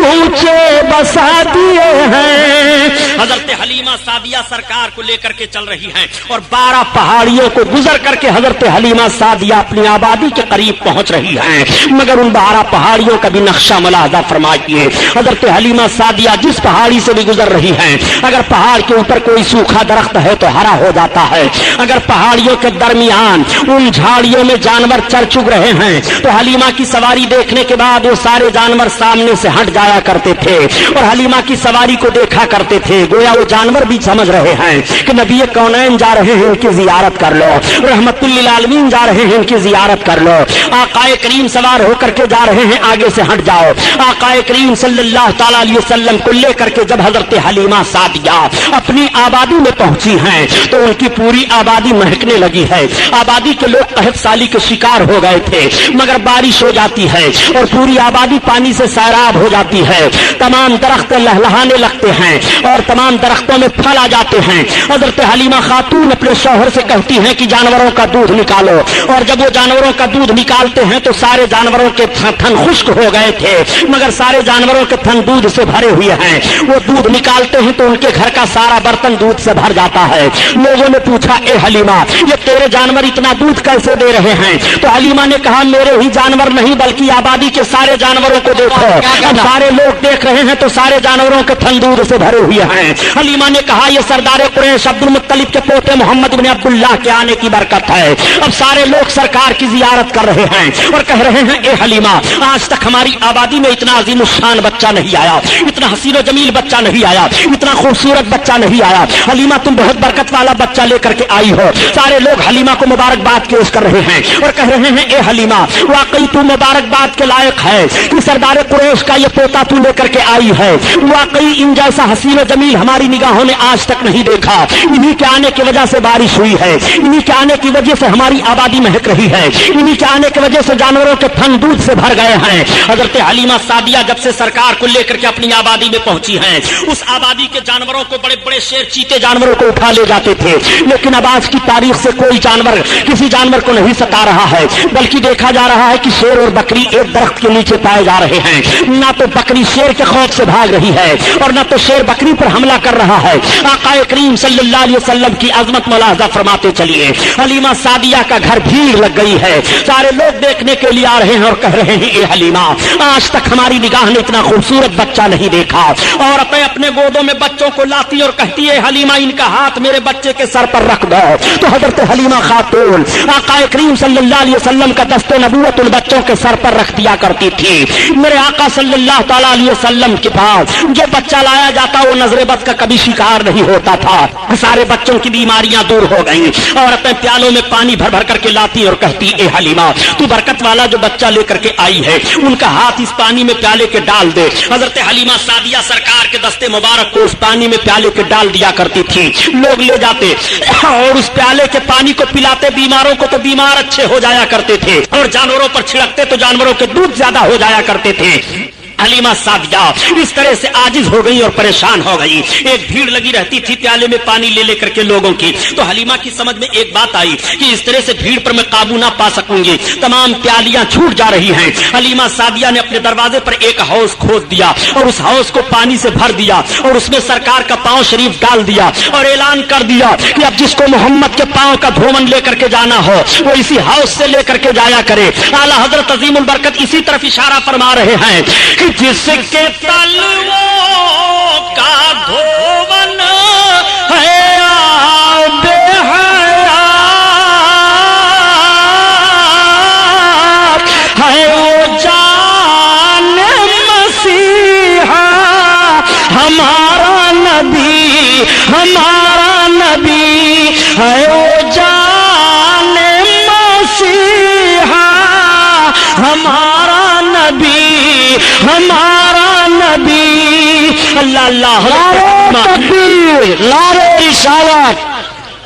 کوچے بسا دیے ہیں. حضرت حلیمہ سعدیہ سرکار کو لے کر کے چل رہی ہیں اور 12 پہاڑیوں کو گزر کر کے حضرت حلیمہ سعدیہ اپنی آبادی کے قریب پہنچ رہی ہیں. مگر ان 12 پہاڑیوں کا بھی نقشہ ملاحظہ فرمائیے. حضرت حلیمہ سعدیہ جس پہاڑی سے بھی گزر رہی ہیں، اگر پہاڑ کے اوپر کوئی سوکھا درخت ہے تو ہرا ہو جاتا ہے. اگر پہاڑیوں کے درمیان ان جھاڑیوں میں جانور چر چگ رہے ہیں تو حلیمہ کی سواری دیکھنے کے بعد وہ سارے جانور سامنے سے ہٹ جایا کرتے تھے اور حلیمہ کی سواری کو دیکھا کرتے تھے. گویا وہ جانور بھی سمجھ رہے ہیں کہ نبی کونین جا رہے ہیں، ان کی زیارت کر لو. رحمت للعالمین جا رہے ہیں، ان کی زیارت کر لو. آقا کریم سوار ہو کر کے جا رہے ہیں، آگے سے ہٹ جاؤ. آقا کریم صلی اللہ تعالی علیہ وسلم کو لے کر کے جب حضرت حلیمہ سعدیہ اپنی آبادی میں پہنچی ہیں تو ان کی پوری آبادی مہکنے لگی ہے. آبادی کے لوگ قحط سالی کے شکار ہو گئے تھے، مگر بارش ہو جاتی ہے اور پوری آبادی پانی سے سیراب ہو جاتی ہے. تمام درخت لہلہانے لگتے ہیں اور تمام درختوں میں پھل آ جاتے ہیں. حضرت حلیمہ خاتون اپنے شوہر سے کہتی ہیں کہ جانوروں کا دودھ نکالو، اور جب وہ جانوروں کا دودھ نکالتے ہیں تو سارے جانوروں کے تھن خشک ہو گئے تھے، مگر سارے جانوروں کے تھن دودھ سے بھرے ہوئے ہیں. وہ دودھ نکالتے ہیں تو ان کے گھر کا سارا برتن دودھ سے بھر جاتا ہے. لوگوں نے پوچھا، اے حلیمہ، یہ تیرے جانور اتنا دودھ کیسے دے رہے ہیں؟ تو حلیمہ نے کہا، میرے ہی جانور نہیں بلکہ آبادی کے سارے جانوروں کو دیکھو. اب سارے لوگ دیکھ رہے ہیں تو سارے جانوروں کے تھن دودھ سے بھرے ہوئے ہیں. حلیمہ نے کہا، یہ سردار قریش عبد المطلب کے پوتے محمد بن عبداللہ کے آنے کی برکت ہے. اب سارے لوگ سرکار کی زیارت کر رہے ہیں اور کہہ رہے ہیں، اے حلیمہ، آج تک ہماری آبادی میں اتنا عظیم الشان بچہ نہیں آیا، اتنا حسین و جمیل بچہ نہیں آیا، اتنا خوبصورت بچہ نہیں آیا. حلیمہ، تم بہت برکت والا بچہ لے کر کے آئی ہو. سارے لوگ حلیمہ کو مبارکباد پیش کر رہے ہیں اور کہہ رہے ہیں، اے حلیمہ، واقعی تو مبارکباد کے لائق ہے کہ سردار قریش کا یہ پوتا تو لے کر کے آئی ہے. واقعی ان جیسا حسین و جمیل ہماری نگاہوں نے آج تک نہیں دیکھا. انہی کے آنے کی وجہ سے بارش ہوئی ہے، انہی کے آنے کی وجہ سے ہماری آبادی مہک رہی ہے، انہی کے آنے کی وجہ سے جانوروں کے تھن دودھ سے بھر گئے ہیں. حضرت حلیمہ سعدیہ جب سے سرکار کو لے کر کے اپنی آبادی میں پہنچی ہیں، اس آبادی کے جانوروں کو بڑے بڑے شیر چیتے جانوروں کو اٹھا لے جاتے تھے، لیکن اب آج کی تاریخ سے کوئی جانور کسی جانور کو نہیں ستا رہا ہے، بلکہ دیکھا جا رہا ہے کہ شیر اور بکری ایک درخت کے نیچے پائے جا رہے ہیں. نہ تو بکری شیر کے خوف سے بھاگ رہی ہے اور نہ تو شیر بکری پر حملہ کر رہا ہے. آقا کریم صلی اللہ علیہ وسلم کی عظمت ملاحظہ فرماتے چلیے. حلیمہ سعدیہ کا گھر بھیڑ لگ گئی ہے، سارے لوگ دیکھنے کے لیے آ رہے ہیں اور کہہ رہے ہیں، اے حلیمہ، آج تک ہماری نگاہ نے اتنا خوبصورت بچہ نہیں دیکھا. اور اپنے گودوں میں بچوں کو لاتی اور کہتی ہے، حلیمہ، ان کا ہاتھ میرے بچے کے سر پر رکھ دو. تو حضرت حلیمہ خاتون آقا کریم صلی اللہ علیہ وسلم کا دست نبوت ان بچوں کے سر پر رکھ دیا کرتی تھی. میرے آقا صلی اللہ تعالیٰ علیہ وسلم کے پاس جو بچہ لایا جاتا وہ نظر بد کا کبھی شکار نہیں ہوتا تھا. سارے بچوں کی بیماریاں دور ہو گئیں اور اپنے پیالوں میں پانی بھر بھر کر کے لاتی اور کہتی، اے حلیمہ، تو برکت والا جو بچہ لے کر کے آئی ہے ان کا ہاتھ اس پانی میں پیالے کے ڈال دے. حضرت حلیمہ سعدیہ سرکار کے دستے مبارک کو اس پانی میں پیالے کے ڈال دیا کرتی تھی. لوگ لے جاتے اور اس پیالے کے پانی کو پلاتے بیماروں کو تو بیمار اچھے ہو جایا کرتے تھے اور جانوروں پر چھڑکتے تو جانوروں کے دودھ زیادہ ہو جایا کرتے تھے. حلیمہ سعدیہ اس طرح سے عاجز ہو گئی اور پریشان ہو گئی. ایک بھیڑ لگی رہتی تھی پیالے میں پانی لے لے کر کے لوگوں کی. تو حلیمہ کی سمجھ میں ایک بات آئی کہ اس طرح سے بھیڑ پر میں قابو نہ پا سکوں گی، تمام پیالیاں چھوٹ جا رہی ہیں. حلیمہ سعدیہ نے اپنے دروازے پر ایک حوض کھود دیا اور اس حوض کو پانی سے بھر دیا اور اس میں سرکار کا پاؤں شریف ڈال دیا اور اعلان کر دیا کہ اب جس کو محمد کے پاؤں کا دھومن لے کر کے جانا ہو وہ اسی حوض سے لے کر کے جایا کرے. اعلیٰ حضرت عظیم البرکت اسی طرف اشارہ فرما رہے ہیں کہ جس کے تلووں کا دھومن ہے آب حیات ہے وہ جان مسیحا ہمارا نبی، ہمارا نبی ہے وہ جان مسیحا ہمارا نبی، ہمارا نبی. اللہ اللہ، نعرہ تکبیر، نعرہ رسالت.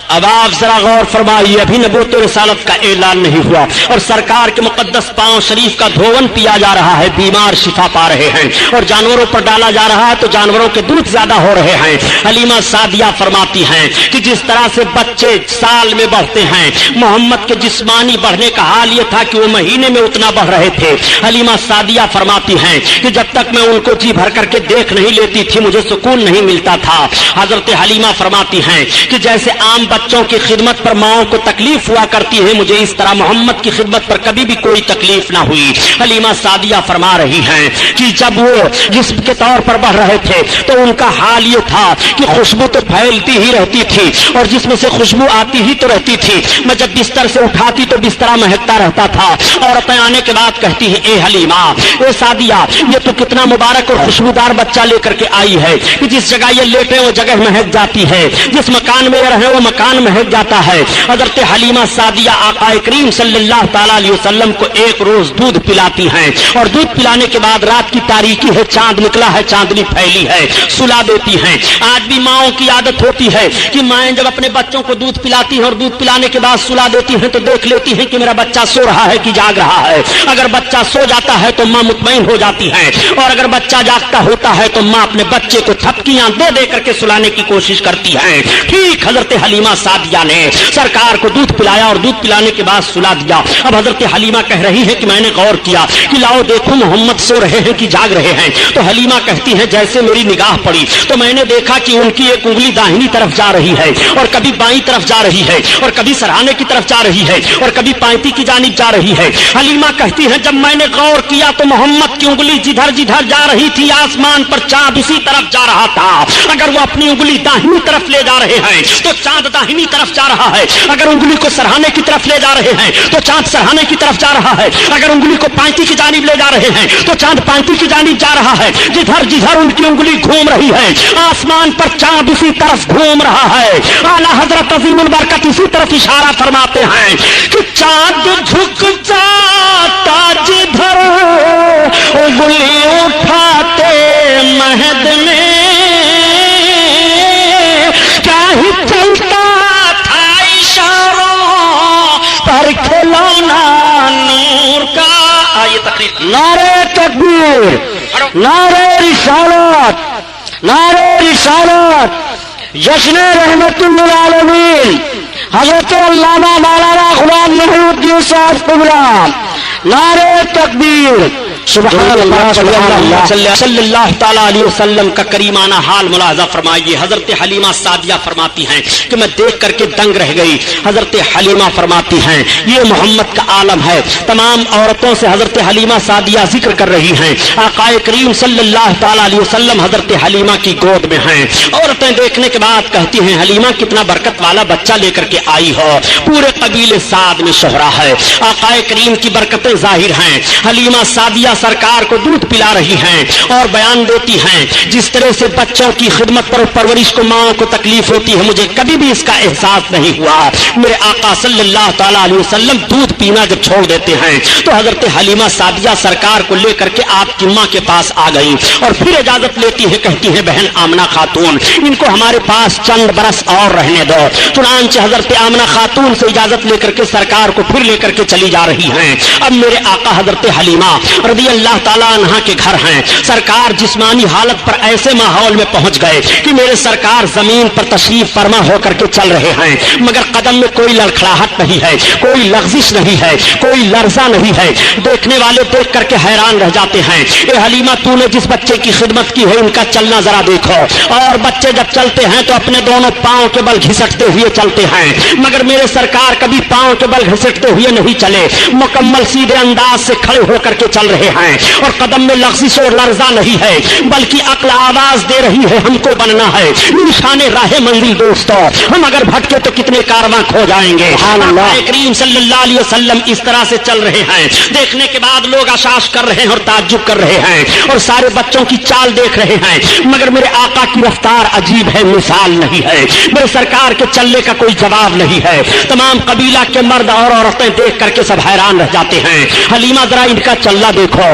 اب آپ ذرا غور فرمائیے، ابھی نبوت و رسالت کا اعلان نہیں ہوا اور سرکار کے مقدس پاؤں شریف کا دھون پیا جا رہا ہے، بیمار شفا پا رہے ہیں، اور جانوروں پر ڈالا جا رہا ہے تو جانوروں کے دودھ زیادہ ہو رہے ہیں۔ حلیمہ سعدیہ فرماتی ہیں کہ جس طرح سے بچے سال میں بڑھتے ہیں، محمد کے جسمانی بڑھنے کا حال یہ تھا کہ وہ مہینے میں اتنا بڑھ رہے تھے۔ حلیمہ سعدیہ فرماتی ہیں کہ جب تک میں ان کو جی بھر کر کے دیکھ نہیں لیتی تھی مجھے سکون نہیں ملتا تھا۔ حضرت حلیمہ فرماتی ہیں کہ جیسے عام بچوں کی خدمت پر ماؤں کو تکلیف ہوا کرتی ہے، مجھے اس طرح محمد کی خدمت پر کبھی بھی کوئی تکلیف نہ ہوئی۔ حلیمہ سعدیہ فرما رہی ہیں کہ جب وہ جسم کے طور پر بڑھ رہے تھے تو ان کا حال یہ تھا کہ خوشبو تو پھیلتی ہی رہتی تھی اور جسم سے خوشبو آتی ہی تو رہتی تھی، میں جب بستر سے اٹھاتی تو بستر مہکتا رہتا تھا۔ عورتیں آنے کے بعد کہتی ہیں اے حلیمہ، اے سعدیہ، یہ تو کتنا مبارک اور خوشبودار بچہ لے کر کے آئی ہے کہ جس جگہ یہ لیٹے وہ جگہ مہک جاتی ہے، جس مکان میں یہ رہے وہ مکان مہک جاتا ہے۔ حضرت حلیمہ سعدیہ آقا کریم صلی اللہ تعالی علیہ وسلم کو ایک روز دودھ پلاتی ہیں اور دودھ پلانے کے بعد رات کی تاریکی ہے، چاند نکلا ہے، چاندنی پھیلی ہے، سلا دیتی ہیں۔ آج بھی ماؤں کی عادت ہوتی ہے کہ مائیں جب اپنے بچوں کو دودھ پلاتی ہیں اور دودھ پلانے کے بعد سلا دیتی ہیں تو دیکھ لیتی ہیں کہ میرا بچہ سو رہا ہے کہ جاگ رہا ہے۔ اگر بچہ سو جاتا ہے تو ماں مطمئن ہو جاتی ہے، اور اگر بچہ جاگتا ہوتا ہے تو ماں اپنے بچے کو تھپکیاں دے دے کر کے سلانے کی کوشش کرتی ہے۔ ٹھیک حضرت حلیمہ سعدیہ نے سرکار کو دودھ پلایا اور دودھ پلانے کے بعد سلا دیا۔ اب حضرت حلیمہ کہہ رہی ہے کہ میں نے غور کیا کہ لاؤ دیکھو محمد سو رہے ہیں کہ جاگ رہے ہیں، تو حلیمہ کہتی ہے جیسے میری نگاہ پڑی تو میں نے دیکھا کہ ان کی ایک انگلی داہنی طرف جا رہی ہے اور کبھی بائیں طرف جا رہی ہے اور کبھی سرہانے کی طرف جا رہی ہے اور کبھی پائتی کی جانب جا رہی ہے۔ حلیمہ کہتی ہے جب میں نے غور کیا تو محمد کی انگلی جدھر جدھر جا رہی تھی آسمان پر چاند اسی طرف جا رہا تھا۔ اگر وہ اپنی انگلی داہنی طرف لے جا رہے ہیں تو چاند داہنی طرف جا رہا ہے، اگر انگلی کو سرہانے کی طرف لے جا رہے ہیں تو چاند سرہانے کی طرف جا رہا ہے، اگر انگلی کو پائتی کی جانب لے جا رہے ہیں تو چاند پائتی کی جانب جا رہا ہے۔ جدھر جدھر ان کی انگلی گھوم رہی ہے آسمان پر چاند اسی طرف گھوم رہا ہے۔ اعلیٰ حضرت عظیم البرکت اسی طرف اشارہ فرماتے ہیں کہ چاند جھک جاتا جدھر انگلی اٹھاتے مہد میں کیا ہی چلتا تھا اشاروں پر کھلونا نور کا۔ آئیے تقریر، نعرہ تکبیر، نعرہ رسالت، نعرہ رسالت، جشن رحمت للعالمین حضرت علامہ مولانا غلام محی الدین صاحب قبلہ، نعرہ تکبیر، سبحان اللہ صلی اللہ تعالیٰ علیہ وسلم کا کریمانہ حال ملاحظہ فرمائیے۔ حضرت حلیمہ سعدیہ فرماتی ہیں کہ میں دیکھ کر کے دنگ رہ گئی۔ حضرت حلیمہ فرماتی ہیں یہ محمد کا عالم ہے۔ تمام عورتوں سے حضرت حلیمہ سعدیہ ذکر کر رہی ہیں، آقا کریم صلی اللہ تعالیٰ علیہ وسلم حضرت حلیمہ کی گود میں ہیں۔ عورتیں دیکھنے کے بعد کہتی ہیں حلیمہ کتنا برکت والا بچہ لے کر کے آئی ہو، پورے قبیلے سعد میں شہرا ہے، آقا کریم کی برکتیں ظاہر ہیں۔ حلیمہ سعدیہ سرکار کو دودھ پلا رہی ہیں اور بیان دیتی ہیں جس طرح سے بچوں کی خدمت پر پرورش کو ماں کو تکلیف ہوتی ہے مجھے کبھی بھی اس کا احساس نہیں ہوا۔ میرے آقا صلی اللہ تعالیٰ علیہ وسلم دودھ پینا جب چھوڑ دیتے ہیں تو حضرت حلیمہ سعدیہ سرکار کو لے کر کے آپ کی ماں کے پاس آ گئی اور پھر اجازت لیتی ہے، کہتی ہے بہن آمنہ خاتون ان کو ہمارے پاس چند برس اور رہنے دو۔ چنانچہ حضرت آمنہ خاتون سے اجازت لے کر کے سرکار کو پھر لے کر کے چلی جا رہی ہیں۔ اب میرے آقا حضرت حلیمہ رضی اللہ تعالیٰ عنہ کے گھر ہیں۔ سرکار جسمانی حالت پر ایسے ماحول میں پہنچ گئے کہ میرے سرکار زمین پر تشریف فرما ہو کر کے چل رہے ہیں، مگر قدم میں کوئی لڑکھڑاہٹ نہیں ہے، کوئی لغزش نہیں ہے، کوئی لرزہ نہیں ہے۔ دیکھنے والے دیکھ کر کے حیران رہ جاتے ہیں، اے حلیمہ تو نے جس بچے کی خدمت کی ہے ان کا چلنا ذرا دیکھو۔ اور بچے جب چلتے ہیں تو اپنے دونوں پاؤں کے بل گھسٹتے ہوئے چلتے ہیں، مگر میرے سرکار کبھی پاؤں کے بل گھسٹتے ہوئے نہیں چلے، مکمل سیدھے انداز سے کھڑے ہو کر کے چل رہے ہیں اور قدم میں لغزش اور لرزہ نہیں ہے، بلکہ عقل آواز دے رہی ہے ہم کو بننا ہے نشان راہ منزل دوستو، ہم اگر بھٹکے تو کتنے کارواں کھو جائیں گے۔ کریم صلی اللہ علیہ وسلم اس طرح سے چل رہے ہیں، دیکھنے کے بعد لوگ اشاش کر رہے ہیں اور تعجب کر رہے ہیں اور سارے بچوں کی چال دیکھ رہے ہیں، مگر میرے آقا کی رفتار عجیب ہے، مثال نہیں ہے، میرے سرکار کے چلنے کا کوئی جواب نہیں ہے۔ تمام قبیلہ کے مرد اور عورتیں دیکھ کر کے سب حیران رہ جاتے ہیں، حلیمہ ذرا ان کا چلنا دیکھو،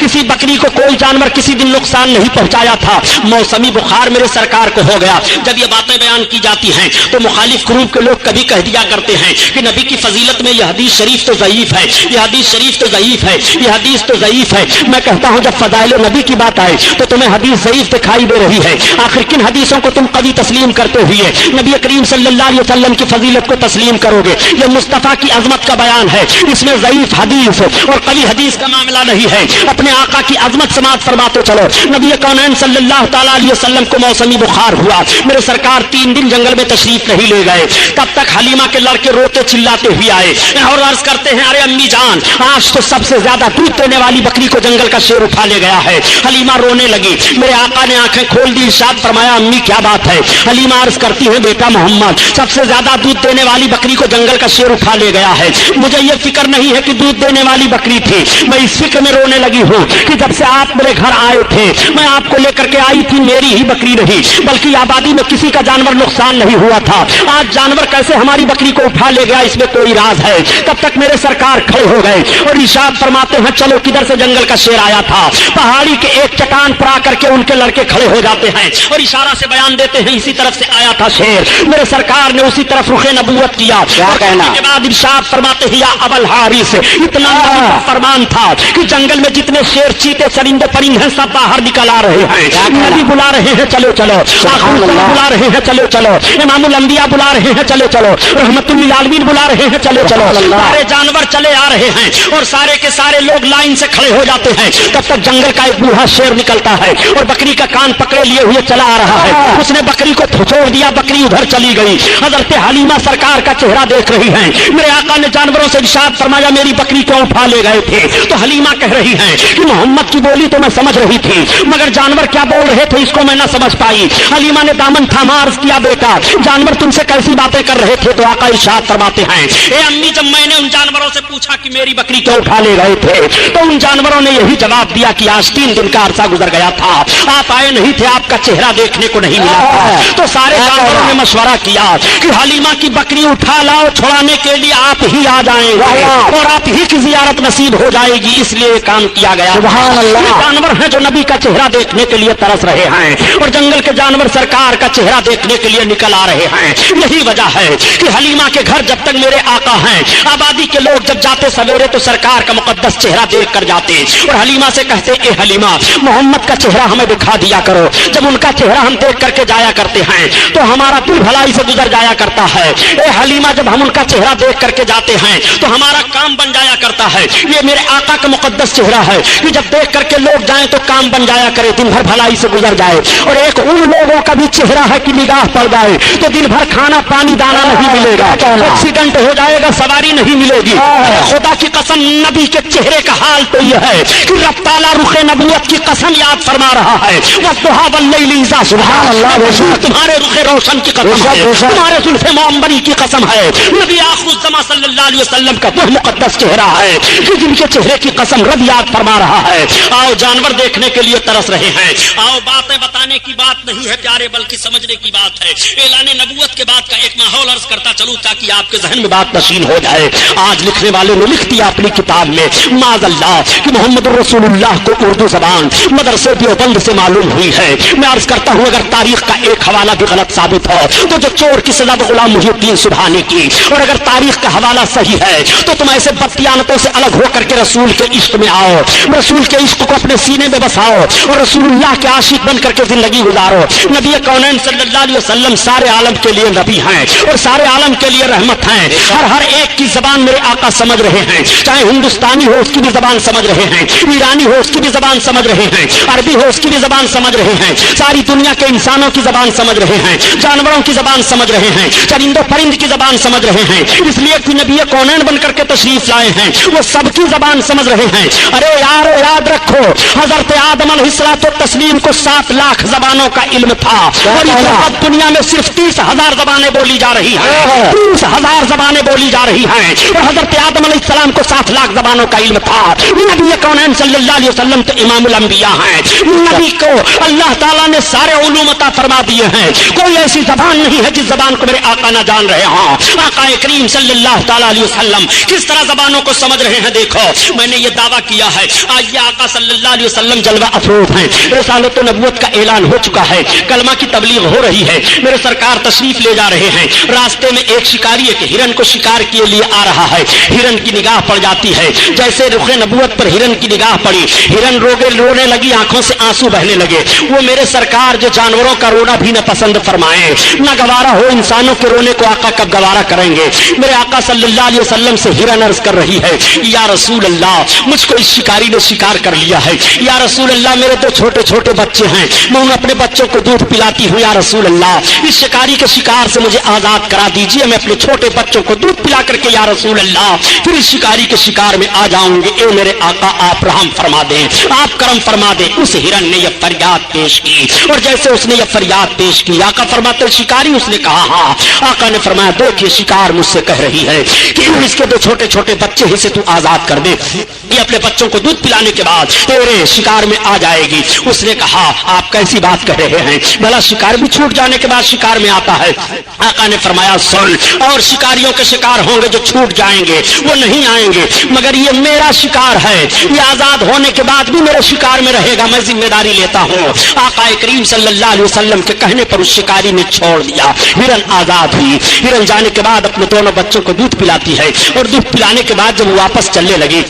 کسی بکری کو کوئی جانور کسی دن نقصان نہیں پہنچایا تھا. موسمی بخار میرے سرکار کو ہو گیا. جب یہ باتیں بیان کی جاتی ہیں تو مخالف گروپ کے لوگ کبھی کہہ دیا کرتے ہیں کہ نبی کی فضیلت میں یہ حدیث شریف تو ضعیف ہے, یہ حدیث شریف تو ضعیف ہے, یہ حدیث تو ضعیف ہے. میں کہتا ہوں جب فضائل نبی کی بات آئے تو تمہیں حدیث ضعیف دکھائی دے رہی ہے, آخر کن حدیثوں کو تم قوی تسلیم کرتے ہوئے نبی کریم صلی اللہ علیہ وسلم کی فضیلت کو تسلیم کرو گے؟ یہ مصطفیٰ کی عظمت کا بیان ہے, اس میں ضعیف حدیث اور قوی حدیث کا معاملہ نہیں ہے. اپنے آقا کی عظمت سماعت فرماتے چلو. نبی کونین صلی اللہ تعالیٰ علیہ وسلم کو موسمی بخار ہوا. میرے سرکار 3 دن جنگل میں تشریف نہیں لے گئے. تب تک حلیمہ کے لڑکے روتے چلاتے ہوئے آئے اور عرض کرتے ہیں ارے امی جان, آج تو سب سے زیادہ دودھ دینے والی بکری کو جنگل کا شیر اٹھا لے گیا ہے. حلیمہ رونے لگی. میرے آقا نے آنکھیں کھول دی, ارشاد فرمایا امی کیا بات ہے؟ حلیمہ عرض کرتی ہے بیٹا محمد, سب سے زیادہ دودھ دینے والی بکری کو جنگل کا شیر اٹھا لے گیا ہے. مجھے یہ فکر نہیں ہے کہ دودھ دینے والی بکری تھی, میں اس فکر میں رونے لگی ہوں کہ جب سے آپ میرے گھر آئے تھے میں آپ کو لے کر کے آئی تھی, میری ہی بکری نہیں بلکہ آبادی میں کسی کا جانور نقصان نہیں ہوا تھا. آج جانور کیسے ہماری بکری کو اٹھا لے گیا, اس میں کوئی راز ہے. تب تک میرے سرکار کھڑے ہو گئے اور ارشاد فرماتے ہیں چلو کدھر سے جنگل کا شیر آیا تھا. پہاڑی کے ایک چٹان پر آ کر کے ان کے لڑکے کھڑے ہو جاتے ہیں اور اشارہ سے بیان دیتے ہیں اسی طرف سے آیا تھا شیر. میرے سرکار نے اسی طرف رخ نبوت کیا. کے بعد ارشاد فرماتے ہیں یا ابل حارث, اتنا فرمان تھا کہ جنگل میں جتنے شیر چیتے چرندے پرند ہیں سب باہر نکل آ رہے ہیں. نبی بلا رہے ہیں چلو چلو, بلا رہے ہیں چلو چلو, امام الانبیاء بلا رہے ہیں چلو چلو, رحمت للعالمین بلا رہے ہیں چلو چلو. سارے جانور چلے آ رہے ہیں اور سارے کے سارے لوگ لائن سے کھڑے ہو جاتے ہیں. تب تک جنگل کا ایک بوڑھا شیر نکلتا ہے اور بکری کا کان پکڑے لیے ہوئے چلا آ رہا ہے. اس نے بکری کو چھوڑ دیا, بکری ادھر چلی گئی. حضرت حلیمہ سرکار کا چہرہ دیکھ رہی ہیں. میرے آقا نے جانوروں سے ارشاد فرمایا میری بکری کیوں اٹھا لے گئے تھے؟ تو حلیمہ کہہ رہی ہیں کہ محمد کی بولی تو میں سمجھ رہی تھی مگر جانور کیا بول رہے تھے اس کو میں نہ سمجھ پائی. حلیمہ نے دامن تھاما, عرض کیا بیٹا جانور تم سے کیسی باتیں کر رہے تھے؟ تو آقا ارشاد فرماتے ہیں اے امی جب میں نے ان جانوروں سے پوچھا کہ میری بکری کیوں اٹھا لے گئے تھے تو ان جانوروں نے یہی جواب دیا کہ آج 3 دن کا عرصہ گزر گیا تھا, آپ آئے نہیں تھے, آپ کا چہرہ دیکھنے کو نہیں ملا تھا. تو سارے جانوروں نے مشورہ کیا کہ حلیمہ کی بکری اٹھا لاؤ, چھڑانے کے لیے آپ ہی آ جائیں گے اور آپ ہی کی زیارت نصیب ہو جائے گی, اس لیے کام کیا گیا. جانور ہیں جو نبی کا چہرہ دیکھنے کے لیے ترس رہے ہیں اور جنگل کے جانور سرکار کا چہرہ دیکھنے کے لیے نکل آ رہے ہیں. یہی وجہ ہے کہ حلیمہ کے گھر جب تک میرے آقا ہیں آبادی کے لوگ جب جاتے سویرے تو سرکار کا مقدس چہرہ دیکھ کر جاتے اور حلیمہ سے کہتے اے حلیمہ محمد کا چہرہ ہمیں دکھا دیا کرو. جب ان کا چہرہ ہم دیکھ کر کے جایا کرتے ہیں تو ہمارا دل بھلائی سے گزر جایا کرتا ہے. اے حلیمہ جب ہم ان کا چہرہ دیکھ کر کے جاتے ہیں تو ہمارا کام بن جایا کرتا ہے. یہ میرے آقا کا مقدس چہرہ ہے کہ جب دیکھ کر کے لوگ جائیں تو کام بن جایا کرے, دن بھر بھلائی سے گزر جائے. اور ایک ان لوگوں کا بھی چہرہ ہے کہ نگاہ پڑ جائے تو دن بھر کھانا پانی دانا نہیں ملے گا, ایکسیڈنٹ ہو جائے گا, سواری نہیں ملے گی. خدا کی قسم نبی کے چہرے کا حال تو یہ ہے کہ رب تعالیٰ رخ نبوت کی قسم یاد فرما رہا ہے. والضحیٰ واللیل اذا سبحان اللہ, تمہارے رخ روشن کی قسم ہے, تمہارے زلف معمبری کی قسم ہے. نبی آخر الزماں صلی اللہ علیہ وسلم کا وہ مقدس چہرہ ہے کہ جن کے چہرے کی قسم رب یاد فرما رہا ہے. آؤ جانور دیکھنے کے لیے ترس رہے ہیں, آؤ باتیں بتانے کی بات نہیں ہے پیارے بلکہ سمجھنے کی بات ہے. اعلان نبوت کے بعد کا ایک ماحول عرض کرتا چلوں تاکہ آپ کے ذہن میں بات نشین ہو جائے. آج لکھنے والے نے لکھ دیا اپنی کتاب میں معاذ اللہ کہ محمد رسول اللہ کو اردو زبان مدرسے دیوبند سے معلوم ہوئی ہے. میں عرض کرتا ہوں اگر تاریخ کا ایک حوالہ بھی غلط ثابت ہو تو جو چور کی سزا غلام محی الدین سبحانی کی, اور اگر تاریخ کا حوالہ صحیح ہے تو تم ایسے بددیانتوں سے الگ ہو کر کے رسول کے عشق میں آؤ, رسول کے عشق کو اپنے سینے میں بساؤ اور رسول اللہ کے عاشق بن کر کے زندگی گزارو. نبی کونین صلی اللہ علیہ وسلم سارے عالم کے لیے نبی ہیں اور سارے عالم کے لیے رحمت ہیں. ہر ایک کی زبان میرے آقا سمجھ رہے ہیں, چاہے ہندوستانی ہو اس کی بھی زبان سمجھ رہے ہیں, ایرانی ہو اس کی بھی زبان سمجھ رہے ہیں, عربی ہو اس کی بھی زبان سمجھ رہے ہیں, ساری دنیا کے انسانوں کی زبان سمجھ رہے ہیں, جانوروں کی زبان سمجھ رہے ہیں, چرندوں پرند کی زبان سمجھ رہے ہیں. اس لیے کہ نبی کونین بن کر کے تشریف لائے ہیں وہ سب کی زبان سمجھ رہے ہیں. ارے یارو یاد رکھو حضرت آدم علیہ الصلوۃ والتسلیم کو 7 لاکھ زبانوں کا علم تھا اور اس وقت دنیا میں صرف 30,000 زبانیں بولی جا رہی ہیں, 30,000 زبانیں بولی جا رہی ہیں. اور حضرت آدم علیہ السلام کو 7 لاکھ زبانوں کا علم تھا. نبی کونین صلی اللہ علیہ وسلم تو امام الانبیاء ہیں. نبی کو اللہ تعالیٰ نے سارے علوم عطا فرما دیے ہیں. کوئی ایسی زبان نہیں ہے جس زبان کو میرے آقا نہ جان رہے ہوں. آقا کریم صلی اللہ تعالیٰ علیہ وسلم کس طرح زبانوں کو سمجھ رہے ہیں. دیکھو میں نے یہ دعویٰ کیا ہے. آئیے آقا صلی اللہ علیہ وسلم جلوہ افروز ہیں, رسالت و نبوت کا اعلان ہو چکا ہے, کلمہ کی تبلیغ ہو رہی ہے. میرے سرکار تشریف لے جا رہے ہیں. راستے میں ایک شکاری ایک ہرن کو شکار کے لیے آ رہا ہے. ہرن کی نگاہ پڑ جاتی ہے. جیسے رخ نبوت پر ہرن کی نگاہ پڑی, ہرن رونے لگی, آنکھوں سے آنسو بہنے لگے. وہ میرے سرکار جو جانوروں کا رونا بھی نہ پسند فرمائے, نہ گوارا ہو انسانوں کے رونے کو آقا کب گوارا کریں گے. میرے آقا صلی اللہ علیہ وسلم سے ہرن عرض کر رہی ہے, یا رسول اللہ مجھ کو اس شکاری نے شکار کر لیا ہے. یا رسول اللہ میرے تو چھوٹے چھوٹے بچے ہیں, میں اپنے بچوں کو دودھ پلاتی ہوں. یا رسول اللہ اس شکاری کے شکار سے مجھے آزاد کرا دیجیے, میں اپنے چھوٹے بچوں کو دودھ پلا کر کے یا رسول اللہ پھر اس شکاری کے شکار میں آ جاؤں گے. اے میرے آقا آپ رحم فرما دیں, آپ کرم فرما دیں. اس ہرن نے یہ فریاد پیش کی, اور جیسے اس نے یہ فریاد پیش کی آقا فرماتے شکاری, اس نے کہا ہاں. آقا نے فرمایا دیکھیے شکار مجھ سے کہہ رہی ہے کہ اس کے دو چھوٹے چھوٹے بچے ہی سے تو آزاد کر دے, یہ اپنے بچوں کو دودھ پلانے کے بعد تیرے شکار میں آ جائے گی. اس نے کہا آپ کیسی بات کہہ رہے ہیں, بھلا شکار بھی چھوٹ جانے کے بعد شکار میں آتا ہے. آقا نے فرمایا سن, اور شکاریوں کے شکار ہوں گے جو چھوٹ جائیں گے وہ نہیں آئیں گے, مگر یہ میرا شکار ہے, یہ آزاد ہونے کے بعد بھی میرے شکار میں رہے گا, میں ذمہ داری لیتا ہوں. آقا کریم صلی اللہ علیہ وسلم کے کہنے پر اس شکاری نے چھوڑ دیا. ہرن آزاد ہوئی. ہرن جانے کے بعد اپنے دونوں بچوں کو دودھ پلاتی ہے, اور دودھ پلانے کے بعد جب وہ واپس چلنے لگی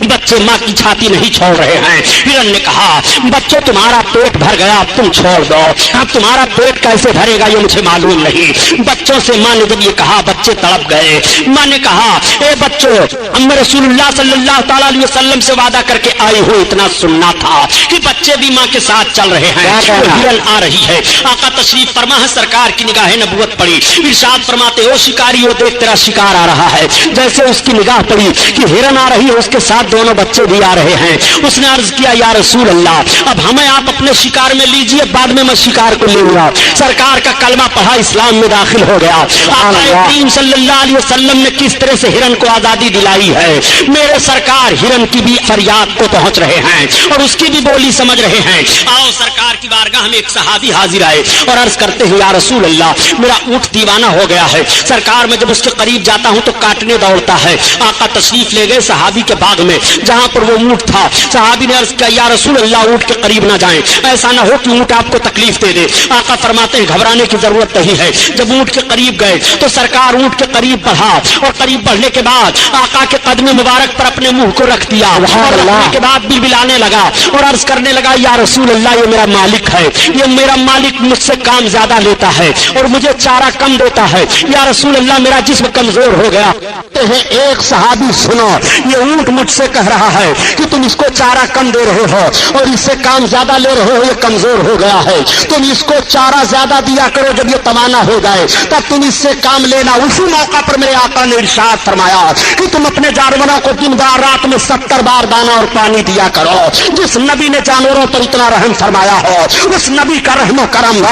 بچے ماں کی چھاتی نہیں چھوڑ رہے ہیں. ہرن نے کہا بچوں تمہارا پیٹ بھر گیا, اب تم چھوڑ دو. اب تمہارا پیٹ کیسے بھرے گا یہ مجھے معلوم نہیں. بچوں سے ماں نے جب یہ کہا بچے تڑپ گئے. ماں نے کہا اے بچوں, ہم رسول اللہ صلی اللہ تعالی علیہ وسلم سے وعدہ کر کے آئی ہوں, اتنا سننا تھا کہ بچے بھی ماں کے ساتھ چل رہے ہیں. ہرن آ رہی ہے. آقا تشریف فرما ہے, سرکار کی نگاہ نبوت پڑی. ارشاد فرماتے ہو شکاری ہو دیکھ تیرا شکار آ رہا ہے. جیسے اس کی نگاہ پڑی کہ ہرن آ رہی ہے, اس کے ساتھ دونوں بچے بھی آ رہے ہیں. اس نے عرض کیا یا رسول اللہ اب ہمیں آپ اپنے شکار میں لیجئے, بعد میں شکار کو لوں گا. سرکار کا کلمہ پڑھا, اسلام میں داخل ہو گیا. آقا کریم صلی اللہ علیہ وسلم نے کس طرح سے ہرن کو آزادی دلائی ہے. میرے سرکار ہرن کی بھی فریاد کو پہنچ رہے ہیں اور اس کی بھی بولی سمجھ رہے ہیں. آؤ سرکار کی بارگاہ میں ایک صحابی حاضر آئے اور عرض کرتے ہیں یا رسول اللہ میرا اونٹ دیوانہ ہو گیا ہے. سرکار میں جب اس کے قریب جاتا ہوں تو کاٹنے دوڑتا ہے. آقا تشریف لے گئے صحابی کے باغ میں جہاں پر وہ اونٹ تھا. صحابی نے عرض کیا یا رسول اللہ اونٹ کے قریب نہ جائیں, ایسا نہ ہو کہ اونٹ آپ کو تکلیف دے دے. آقا فرماتے ہیں گھبرانے کی ضرورت نہیں ہے. جب اونٹ کے قریب گئے تو سرکار اونٹ کے قریب بڑھا, اور قریب بڑھنے کے بعد آقا کے قدم مبارک پر اپنے منہ کو رکھ دیا, اور رکھنے کے بعد بلبلانے لگا اور عرض کرنے لگا یا رسول اللہ یہ میرا مالک ہے, یہ میرا مالک مجھ سے کام زیادہ لیتا ہے اور مجھے چارہ کم دیتا ہے. یا رسول اللہ میرا جسم کمزور ہو گیا. ایک صحابی سنو, یہ اونٹ مجھ سے کہہ رہا ہے کہ تم اس کو چارہ کم دے رہے ہو اور اس سے کام زیادہ لے رہے ہو, یہ کمزور ہو گیا ہے, تم اس کو چارہ زیادہ دیا کرو, جب یہ توانا ہو جائے تب تم اس سے کام لینا. اسی موقع پر میرے آقا نے ارشاد فرمایا کہ تم اپنے جانوروں کو دن بار رات میں 70 بار دانا اور پانی دیا کرو. جس نبی نے جانوروں پر اتنا رحم فرمایا ہو اس نبی کا رحم و کرم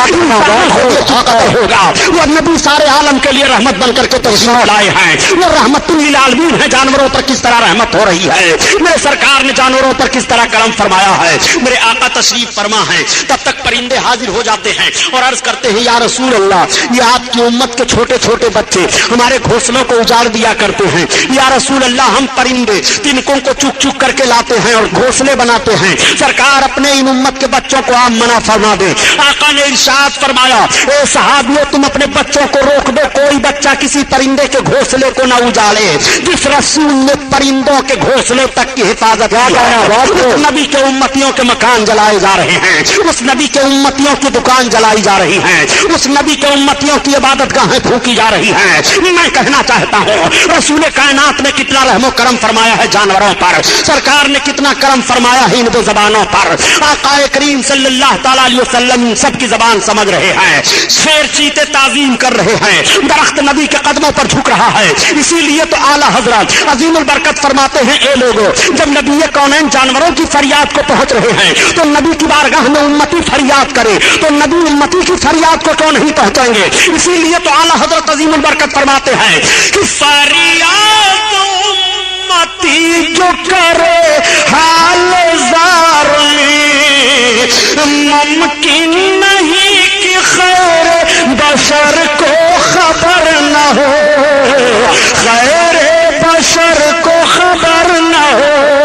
ہوگا. وہ نبی سارے عالم کے لیے رحمت بن کر کے تشریف لائے ہیں. وہ رحمت للعالمین ہے. جانوروں پر کس طرح رحمت ہو رہی ہے, میرے سرکار نے جانوروں پر کس طرح کرم فرمایا ہے. میرے آقا تشریف فرما ہے, تب تک پرندے حاضر ہو جاتے ہیں اور عرض کرتے ہیں یا رسول اللہ یہ آپ کی امت کے چھوٹے چھوٹے بچے ہمارے گھونسلوں کو اجاڑ دیا کرتے ہیں. یا رسول اللہ ہم پرندے تنکوں کو چک چک کر کے لاتے ہیں اور گھونسلے بناتے ہیں. سرکار اپنے ان امت کے بچوں کو آپ منع فرما دیں. آقا نے ارشاد فرمایا اے صحابیوں تم اپنے بچوں کو روک دو, کوئی بچہ کسی پرندے کے گھونسلے کو نہ اجاڑے. جس رسول نے پرندوں کے گھونسلے تک کی حفاظت اس نبی کے امتیوں کے مکان جلائے جا رہے ہیں, اس نبی کے امتیوں کی دکان جلائی جا رہی ہیں, اس نبی کے امتیوں کی عبادت گاہیں پھونکی جا رہی ہیں. میں کہنا چاہتا ہوں رسول کائنات نے کتنا رحم و کرم فرمایا ہے جانوروں پر, سرکار نے کتنا کرم فرمایا ہے ان دو زبانوں پر. آقا کریم صلی اللہ تعالی علیہ وسلم سب کی زبان سمجھ رہے ہیں. شیر چیتے تعظیم کر رہے ہیں, درخت نبی کے قدموں پر جھک رہا ہے. اسی لیے تو اعلیٰ حضرت عظیم البرکت فرماتے ہیں اے لوگوں جب نبی کونین جانوروں کی فریاد کو پہنچ رہے ہیں تو نبی کی بارگاہ میں امتی فریاد کرے تو نبی امتی کی فریاد کو کیوں نہیں پہنچائیں گے. اسی لیے تو اعلیٰ حضرت عظیم البرکت فرماتے ہیں کہ فریاد امتی جو کرے حال زار میں ممکن نہیں کہ خیر بشر کو خبر نہ ہو, خیر بشر کو خبر نہ ہو.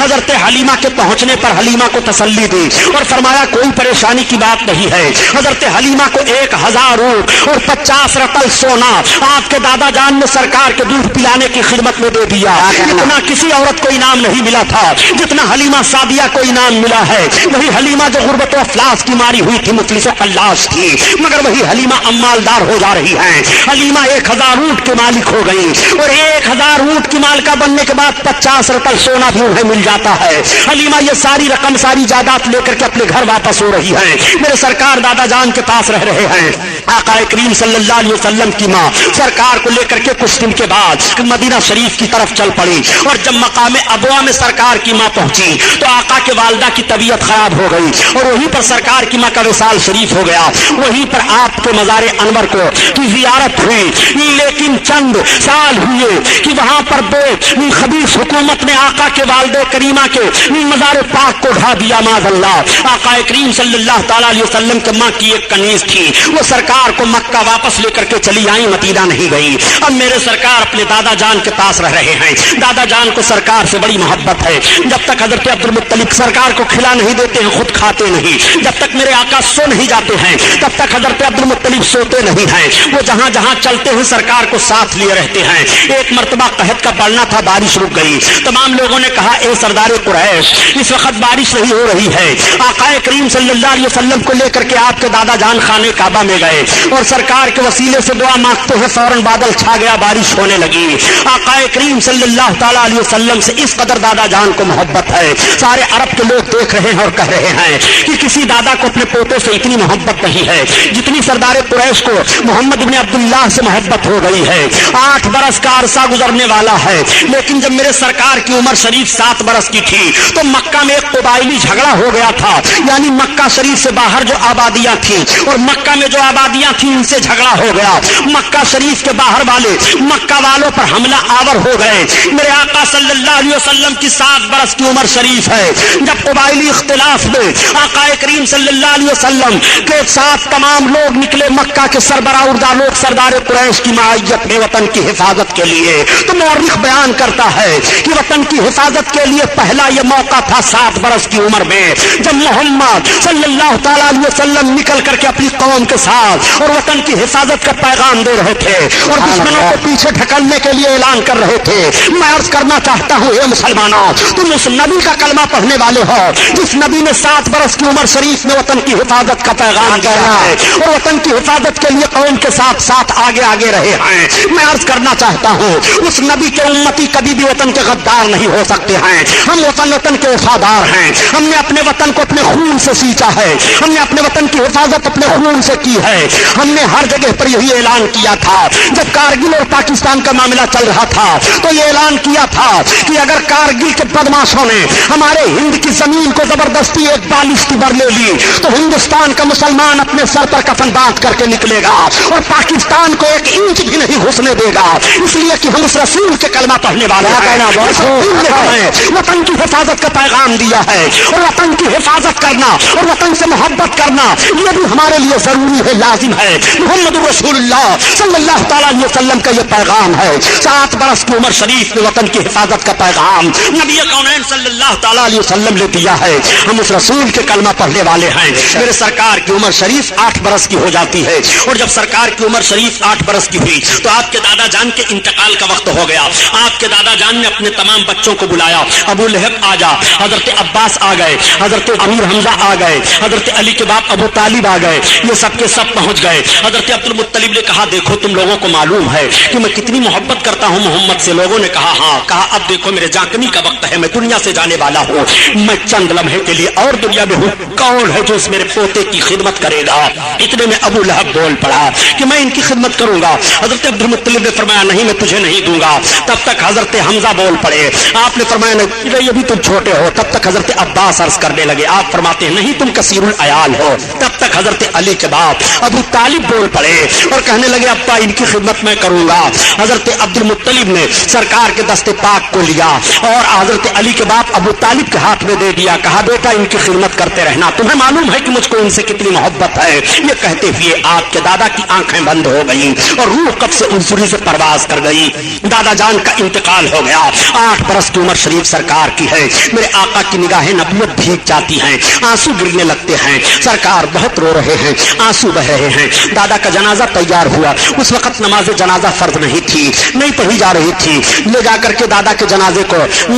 حضرت حلیمہ کے پہنچنے پر حلیمہ کو تسلی دی اور فرمایا کوئی پریشانی کی بات نہیں ہے. حضرت حلیمہ کو 1000 اونٹ اور 50 رطل سونا آپ کے دادا جان نے سرکار کے دودھ پلانے کی خدمت میں دے دیا. اتنا کسی عورت کو انعام نہیں ملا تھا جتنا حلیمہ سعدیہ کو انعام ملا ہے. وہی حلیمہ جو غربت و افلاس کی ماری ہوئی تھی, مفلس و فلاس تھی, مگر وہی حلیمہ امالدار ہو جا رہی ہیں. حلیمہ 1000 اونٹ کے مالک ہو گئی اور 1000 اونٹ کی مالکہ بننے کے بعد 50 رطل سونا بھی انہیں مل جاتا ہے. حلیمہ یہ ساری رقم ساری جائیداد لے کر کے اپنے گھر واپس ہو رہی ہیں. میرے سرکار دادا جان کے پاس رہ رہے ہیں. آقا کریم صلی اللہ علیہ وسلم کی ماں سرکار کو لے کر کے کچھ دن کے بعد مدینہ شریف کی طرف چل پڑی اور جب مقام ابوا میں سرکار کی ماں پہنچی تو آقا کے والدہ کی طبیعت خراب ہو گئی اور وہیں پر سرکار کی ماں کا وصال شریف ہو گیا. وہیں پر آپ کے مزار انور کو کی زیارت ہوئی, لیکن چند سال ہوئے کہ وہاں پر دو خبیث حکومت نے آقا کے والدہ کریمہ کے مزار پاک کو ڈھا دیا. معاذ اللہ. آقا کریم صلی اللہ تعالی علیہ وسلم کے ماں کی ایک کنیز تھی, وہ سرکار کو مکہ واپس لے کر کے چلی آئی, مدینہ نہیں گئی. اب میرے سرکار اپنے دادا جان کے پاس رہ رہے ہیں. دادا جان کو سرکار سے بڑی محبت ہے. جب تک حضرت عبد المطلب سرکار کو کھلا نہیں دیتے ہیں خود کھاتے نہیں, جب تک میرے آقا سو نہیں جاتے ہیں تب تک حضرت عبد المطلب سوتے نہیں ہیں. وہ جہاں جہاں چلتے ہیں سرکار کو ساتھ لیے رہتے ہیں. ایک مرتبہ قحط کا پڑنا تھا, بارش رک گئی. تمام لوگوں نے کہا اے سردار قریش اس وقت بارش نہیں ہو رہی ہے. آقا کریم صلی اللہ علیہ وسلم کو لے کر کے آپ کے دادا جان خانے کعبہ میں گئے اور سرکار کے وسیلے سے دعا مانگتے ہیں. فوراً بادل چھا گیا, بارش ہونے لگی. آقا کریم صلی اللہ تعالی علیہ وسلم سے اس قدر دادا جان کو محبت ہے. سارے عرب کے لوگ دیکھ رہے ہیں اور کہہ رہے ہیں کہ کسی دادا کو اپنے پوتے سے اتنی محبت نہیں ہے جتنی سردار قریش کو محمد بن عبداللہ سے محبت ہو گئی ہے. 8 برس کا عرصہ گزرنے والا ہے, لیکن جب میرے سرکار کی عمر شریف 7 برس کی تھی تو مکہ میں ایک قبائلی جھگڑا ہو گیا تھا. یعنی مکہ شریف سے باہر جو آبادیاں تھیں اور مکہ میں جو آبادیاں تھیں ان سے جھگڑا ہو گیا. مکہ شریف کے باہر والے مکہ والوں پر حملہ آور ہو گئے. میرے آقا صلی اللہ علیہ وسلم کی 7 برس کی عمر شریف ہے. جب قبائلی اختلاف میں آقا کریم صلی اللہ علیہ وسلم کے ساتھ تمام لوگ نکلے مکہ کے سربراہ اردہ لوگ سردار قریش کی معیت میں وطن کی حفاظت کے لیے, تو مورخ بیان کرتا ہے کہ وطن کی حفاظت کے لیے پہلا یہ موقع تھا 7 برس کی عمر میں جب محمد صلی اللہ تعالی علیہ وسلم نکل کر کے اپنی قوم کے ساتھ اور وطن کی حفاظت کا پیغام دے رہے تھے اور دشمنوں کو پیچھے ڈھکلنے کے لیے اعلان کر رہے تھے. میں عرض کرنا چاہتا ہوں اے مسلمانوں, تم اس نبی کا کلمہ پڑھنے والے ہو جس نبی نے 7 برس کی عمر شریف میں وطن کی حفاظت کا پیغام دیا ہے اور وطن کی حفاظت کے لیے قوم کے ساتھ ساتھ آگے آگے رہے ہیں. میں عرض کرنا چاہتا ہوں اس نبی کے امتی کبھی بھی وطن کے غدار نہیں ہو سکتے ہیں. ہم وطن کے وفادار ہیں. ہم نے اپنے وطن کو اپنے خون سے سینچا ہے. ہم نے اپنے وطن کی حفاظت اپنے خون سے کی ہے. ہم نے ہر جگہ پر یہی اعلان کیا تھا. جب کارگل اور پاکستان کا معاملہ چل رہا تھا تو یہ اعلان کیا تھا کہ اگر کارگل کے بدماشوں نے ہمارے ہند کی زمین کو زبردستی ایک بالشتی بر لے لی تو ہندوستان کا مسلمان اپنے سر پر کفن باندھ کر کے نکلے گا اور پاکستان کو 1 انچ بھی نہیں گھسنے دے گا. اس لیے کہ ہم اس رسول کے کلمہ پڑھنے والے ہیں. وطن کی حفاظت کا پیغام دیا ہے اور وطن کی حفاظت کرنا اور وطن سے محبت کرنا یہ بھی ہمارے لیے ضروری ہے, لازم ہے. محمد رسول اللہ صلی اللہ تعالی علیہ وسلم کا یہ پیغام ہے. 7 برس کی عمر شریف میں وطن کی حفاظت کا پیغام نبی کونین صلی اللہ تعالی علیہ وسلم نے دیا ہے. ہم اس رسول کے کلمہ پڑھنے والے ہیں. میرے سرکار کی عمر شریف 8 برس کی ہو جاتی ہے اور جب سرکار کی عمر شریف 8 برس کی ہوئی تو آپ کے دادا جان کے انتقال کا وقت ہو گیا. آپ کے دادا جان نے اپنے تمام بچوں کو بلایا. ابو لہب آ جا, حضرت عباس آ گئے, حضرت امیر حمزہ آ گئے, حضرت علی کے باپ ابو طالب آ گئے. یہ سب کے سب پہنچ گئے. حضرت عبد المطلب نے کہا دیکھو تم لوگوں کو معلوم ہے کہ میں کتنی محبت کرتا ہوں محمد سے. لوگوں نے کہا ہاں. کہا اب دیکھو میرے جانکنی کا وقت ہے, میں دنیا سے جانے والا ہوں, میں چند لمحے کے لیے اور دنیا میں ہوں. کون ہے جو اس میرے پوتے کی خدمت کرے گا؟ اتنے میں ابو لہب بول پڑا کہ میں ان کی خدمت کروں گا. حضرت عبد المطلب نے فرمایا نہیں میں تجھے نہیں دوں گا. تب تک حضرت حمزہ بول پڑے. آپ نے فرمایا نہیں ابھی تم چھوٹے ہو. تب تک حضرت عباس عرض کرنے لگے. آپ فرماتے ہیں نہیں تم کثیر العیال ہو. تب تک حضرت علی کے باپ ابو ابو طالب بول پڑے اور کہنے لگے ابا ان کی خدمت میں کروں گا. حضرت عبد المطلب نے سرکار کے دست پاک کو لیا اور حضرت علی کے باپ ابو طالب کے ہاتھ میں دے دیا. کہا بیٹا ان کی خدمت کرتے رہنا, تمہیں معلوم ہے کہ مجھ کو ان سے کتنی محبت ہے. یہ کہتے ہوئے آپ کے دادا کی آنکھیں بند ہو گئیں اور روح کب سے انسری سے پرواز کر گئی. دادا جان کا انتقال ہو گیا. 8 برس کی عمر شریف سرکار کی ہے. میرے آقا کی نگاہیں نبوت بھیگ جاتی ہیں, آنسو گرنے لگتے ہیں. سرکار بہت رو رہے ہیں, آنسو بہ رہے ہیں. دادا کا جنازہ تیار ہوا. اس وقت نماز جنازہ فرض نہیں تھی, نہیں پڑھی جا رہی تھی. لے جا کر کے دادا کے جنازے کو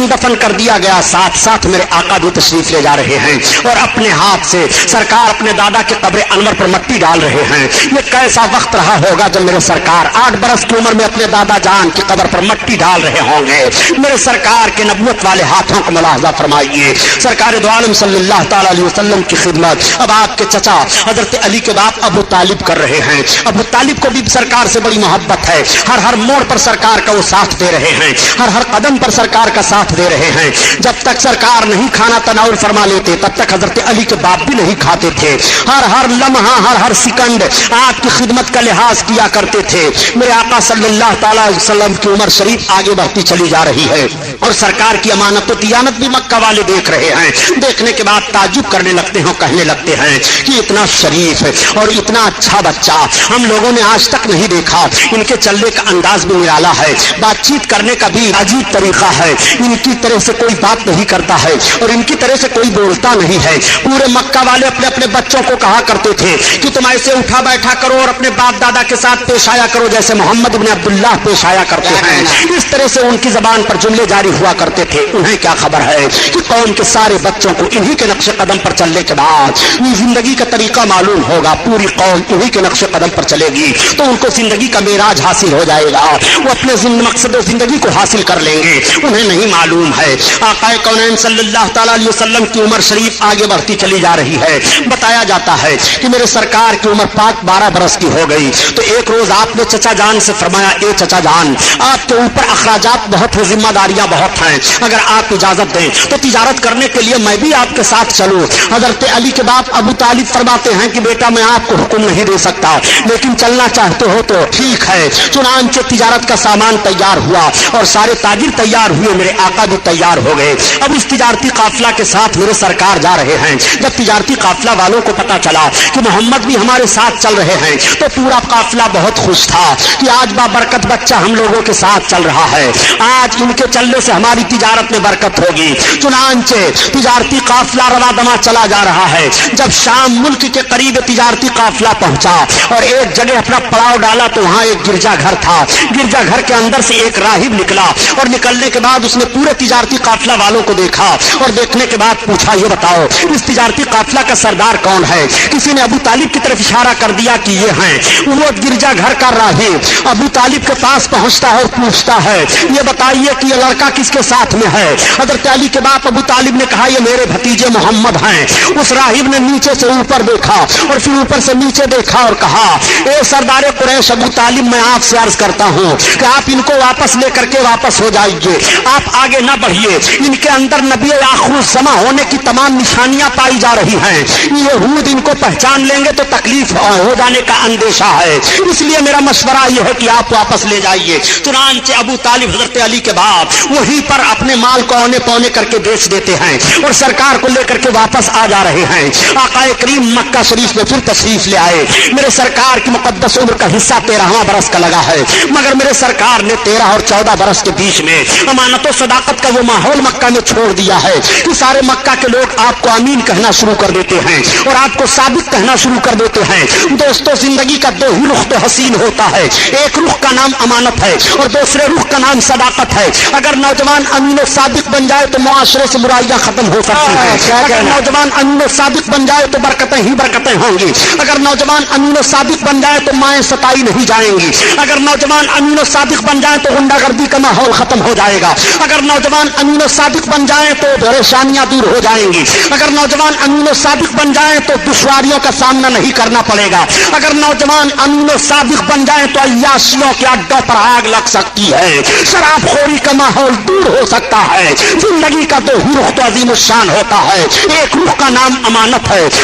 دفن کر دیا گیا. ساتھ ساتھ میرے آقا بھی تشریف لے جا رہے ہیں اور اپنے ہاتھ سے سرکار اپنے دادا کے قبر انور پر مٹی ڈال رہے ہیں. یہ کیسا وقت رہا ہوگا جب میرے سرکار 8 برس کی عمر میں اپنے دادا جان کی قبر پر مٹی ڈال رہے ہوں گے. میرے سرکار کے نبوت والے ہاتھوں کو ملاحظہ فرمائیے. سرکار دو عالم صلی اللہ تعالی علیہ وسلم کی خدمت اب آپ کے چچا حضرت علی کے باپ ابو طالب کر رہے ہیں. ابو طالب کو بھی سرکار سے بڑی محبت ہے. ہر موڑ پر سرکار کا وہ ساتھ دے رہے ہیں, ہر قدم پر سرکار کا ساتھ دے رہے ہیں. جب تک سرکار نہیں کھانا تناول فرما لیتے تب تک حضرت علی کے باپ بھی نہیں کھاتے تھے. ہر لمحہ ہر سیکنڈ آپ کی خدمت کا لحاظ کیا کرتے تھے. میرے آقا صلی اللہ تعالی علیہ وسلم کی عمر شریف آگے بڑھتی چلی جا رہی ہے اور سرکار کی امانت و دیانت بھی مکہ والے دیکھ رہے ہیں. دیکھنے کے بعد تعجب کرنے لگتے ہیں, کہنے لگتے ہیں کہ اتنا شریف اور اتنا اچھا بچہ ہم لوگوں نے آج تک نہیں دیکھا. ان کے چلنے کا انداز بھی نرالا ہے, بات چیت کرنے کا بھی عجیب طریقہ ہے. ان کی طرح سے کوئی بات نہیں کرتا ہے اور ان کی طرح سے کوئی بولتا نہیں ہے. پورے مکہ والے اپنے اپنے بچوں کو کہا کرتے تھے کہ تم ایسے اٹھا بیٹھا کرو اور اپنے باپ دادا کے ساتھ پیش آیا کرو جیسے محمد بن عبداللہ پیش آیا کرتے ہیں. اس طرح سے ان کی زبان پر جملے جاری ہوا کرتے تھے. انہیں کیا خبر ہے کہ قوم کے سارے بچوں کو انہی کے نقش قدم پر چلنے کے بعد زندگی کا طریقہ معلوم ہوگا. پوری قوم انہی کے نقش قدم پر چلے گی تو ان کو زندگی کا معراج حاصل ہو جائے گا. وہ اپنے مقصد و زندگی کو حاصل کر لیں گے. انہیں نہیں معلوم ہے. آقا کونین صلی اللہ تعالی علیہ وسلم کی عمر شریف آگے بڑھتی چلی جا رہی ہے. بتایا جاتا ہے کہ میرے سرکار کی عمر پاک 12 برس کی ہو گئی تو ایک روز آپ نے چچا جان سے فرمایا, اے چچا جان آپ کے اوپر اخراجات بہت ہیں, ذمہ داریاں بہت ہیں, اگر آپ اجازت دیں تو تجارت کرنے کے لیے میں بھی آپ کے ساتھ چلوں. حضرت علی کے باپ ابو طالب فرماتے ہیں کہ بیٹا میں آپ کو حکم نہیں دے سکتا لیکن چلنا چاہتے ہو تو ٹھیک ہے. چنانچہ تجارت کا سامان تیار ہوا اور سارے تاجر تیار ہوئے, میرے آقا بھی تیار ہو گئے. اب اس تجارتی قافلہ کے ساتھ میرے سرکار جا رہے ہیں. جب تجارتی قافلہ والوں کو پتا چلا کہ محمد بھی ہمارے ساتھ چل رہے ہیں تو پورا قافلہ بہت خوش تھا کہ آج بابرکت بچہ ہم لوگوں کے ساتھ چل رہا ہے, آج ان کے چلنے سے ہماری تجارت میں برکت ہوگی. چنانچہ تجارتی قافلہ رواں دواں چلا جا رہا ہے. جب شام ملک کے قریب تجارتی قافلہ پہنچا اور ایک جگہ اپنا پڑاؤ ڈالا تو وہاں ایک گرجا گھر تھا. گرجا گھر کے اندر سے ایک راہب نکلا اور نکلنے کے بعد اس نے پورے تجارتی قافلہ والوں کو دیکھا اور دیکھنے کے بعد پوچھا, یہ بتاؤ اس تجارتی قافلہ کا سردار کون ہے؟ کسی نے ابو طالب کی طرف اشارہ کر دیا کہ یہ ہیں. وہ گرجا گھر کا راہب ابو طالب کے پاس پہنچتا ہے اور پوچھتا ہے, یہ بتائیے کہ یہ لڑکا کس کے ساتھ میں ہے؟ حضرت علی کے باپ ابو طالب نے کہا, یہ میرے بھتیجے محمد ہیں. اس راہب نے نیچے سے اوپر دیکھا اور پھر اوپر سے نیچے دیکھا اور کہا, اے سردار قریش ابو طالب میں آپ سے عرض کرتا ہوں کہ آپ ان کو واپس لے کر کے واپس ہو جائیے, آپ آگے نہ بڑھیے. ان کے اندر نبی آخر الزماں ہونے کی تمام نشانیاں پائی جا رہی ہیں. یہود ان کو پہچان لیں گے تو تکلیف ہو جانے کا اندیشہ ہے, اس لیے میرا مشورہ یہ ہے کہ آپ واپس لے جائیے. چنانچہ ابو طالب حضرت علی کے باپ وہیں پر اپنے مال کو اونے پونے کر کے بیچ دیتے ہیں اور سرکار کو لے کر کے واپس آ جا رہے ہیں. آقا کریم مکہ شریف میں پھر تشریف لے آئے. میرے سرکار کی مقدس عمر کا حصہ 13واں برس کا لگا ہے, مگر میرے سرکار نے 13 اور 14 برس کے بیچ میں امانت و صداقت کا وہ ماحول مکہ میں چھوڑ دیا ہے کہ سارے مکہ کے لوگ آپ کو امین کہنا شروع کر دیتے ہیں اور آپ کو ثابت کہنا شروع کر دیتے ہیں. دوستوں زندگی کا 2 ہی رخ تو حسین ہوتا ہے, ایک رخ کا نام امانت ہے اور دوسرے رخ کا نام صداقت ہے. اگر نوجوان امین و صادق بن جائے تو معاشرے سے برائیاں ختم ہو سکتی ہیں. اگر نوجوان امین و صادق بن جائے تو برکتیں ہی برکتیں ہوں گی. اگر نوجوان امین و صادق بن جائے تو مائیں ستائی نہیں جائیں گی. اگر نوجوان امین و صادق بن جائے تو غنڈہ گردی کا ماحول ختم ہو جائے گا. اگر نوجوان امین و صادق بن جائے تو پریشانیاں دور ہو جائیں گی. اگر نوجوان امین و صادق بن جائے تو دشواریوں کا سامنا نہیں کرنا پڑے گا. اگر نوجوان امین و صادق بن جائے تو عیاشیوں کے اڈوں پر آگ لگ سکتی ہے, شراب خوری کا ماحول دور ہو سکتا ہے. زندگی کا 2 ہی رخ تو عظیم الشان ہوتا ہے, ایک رخ کا نام امانت ہے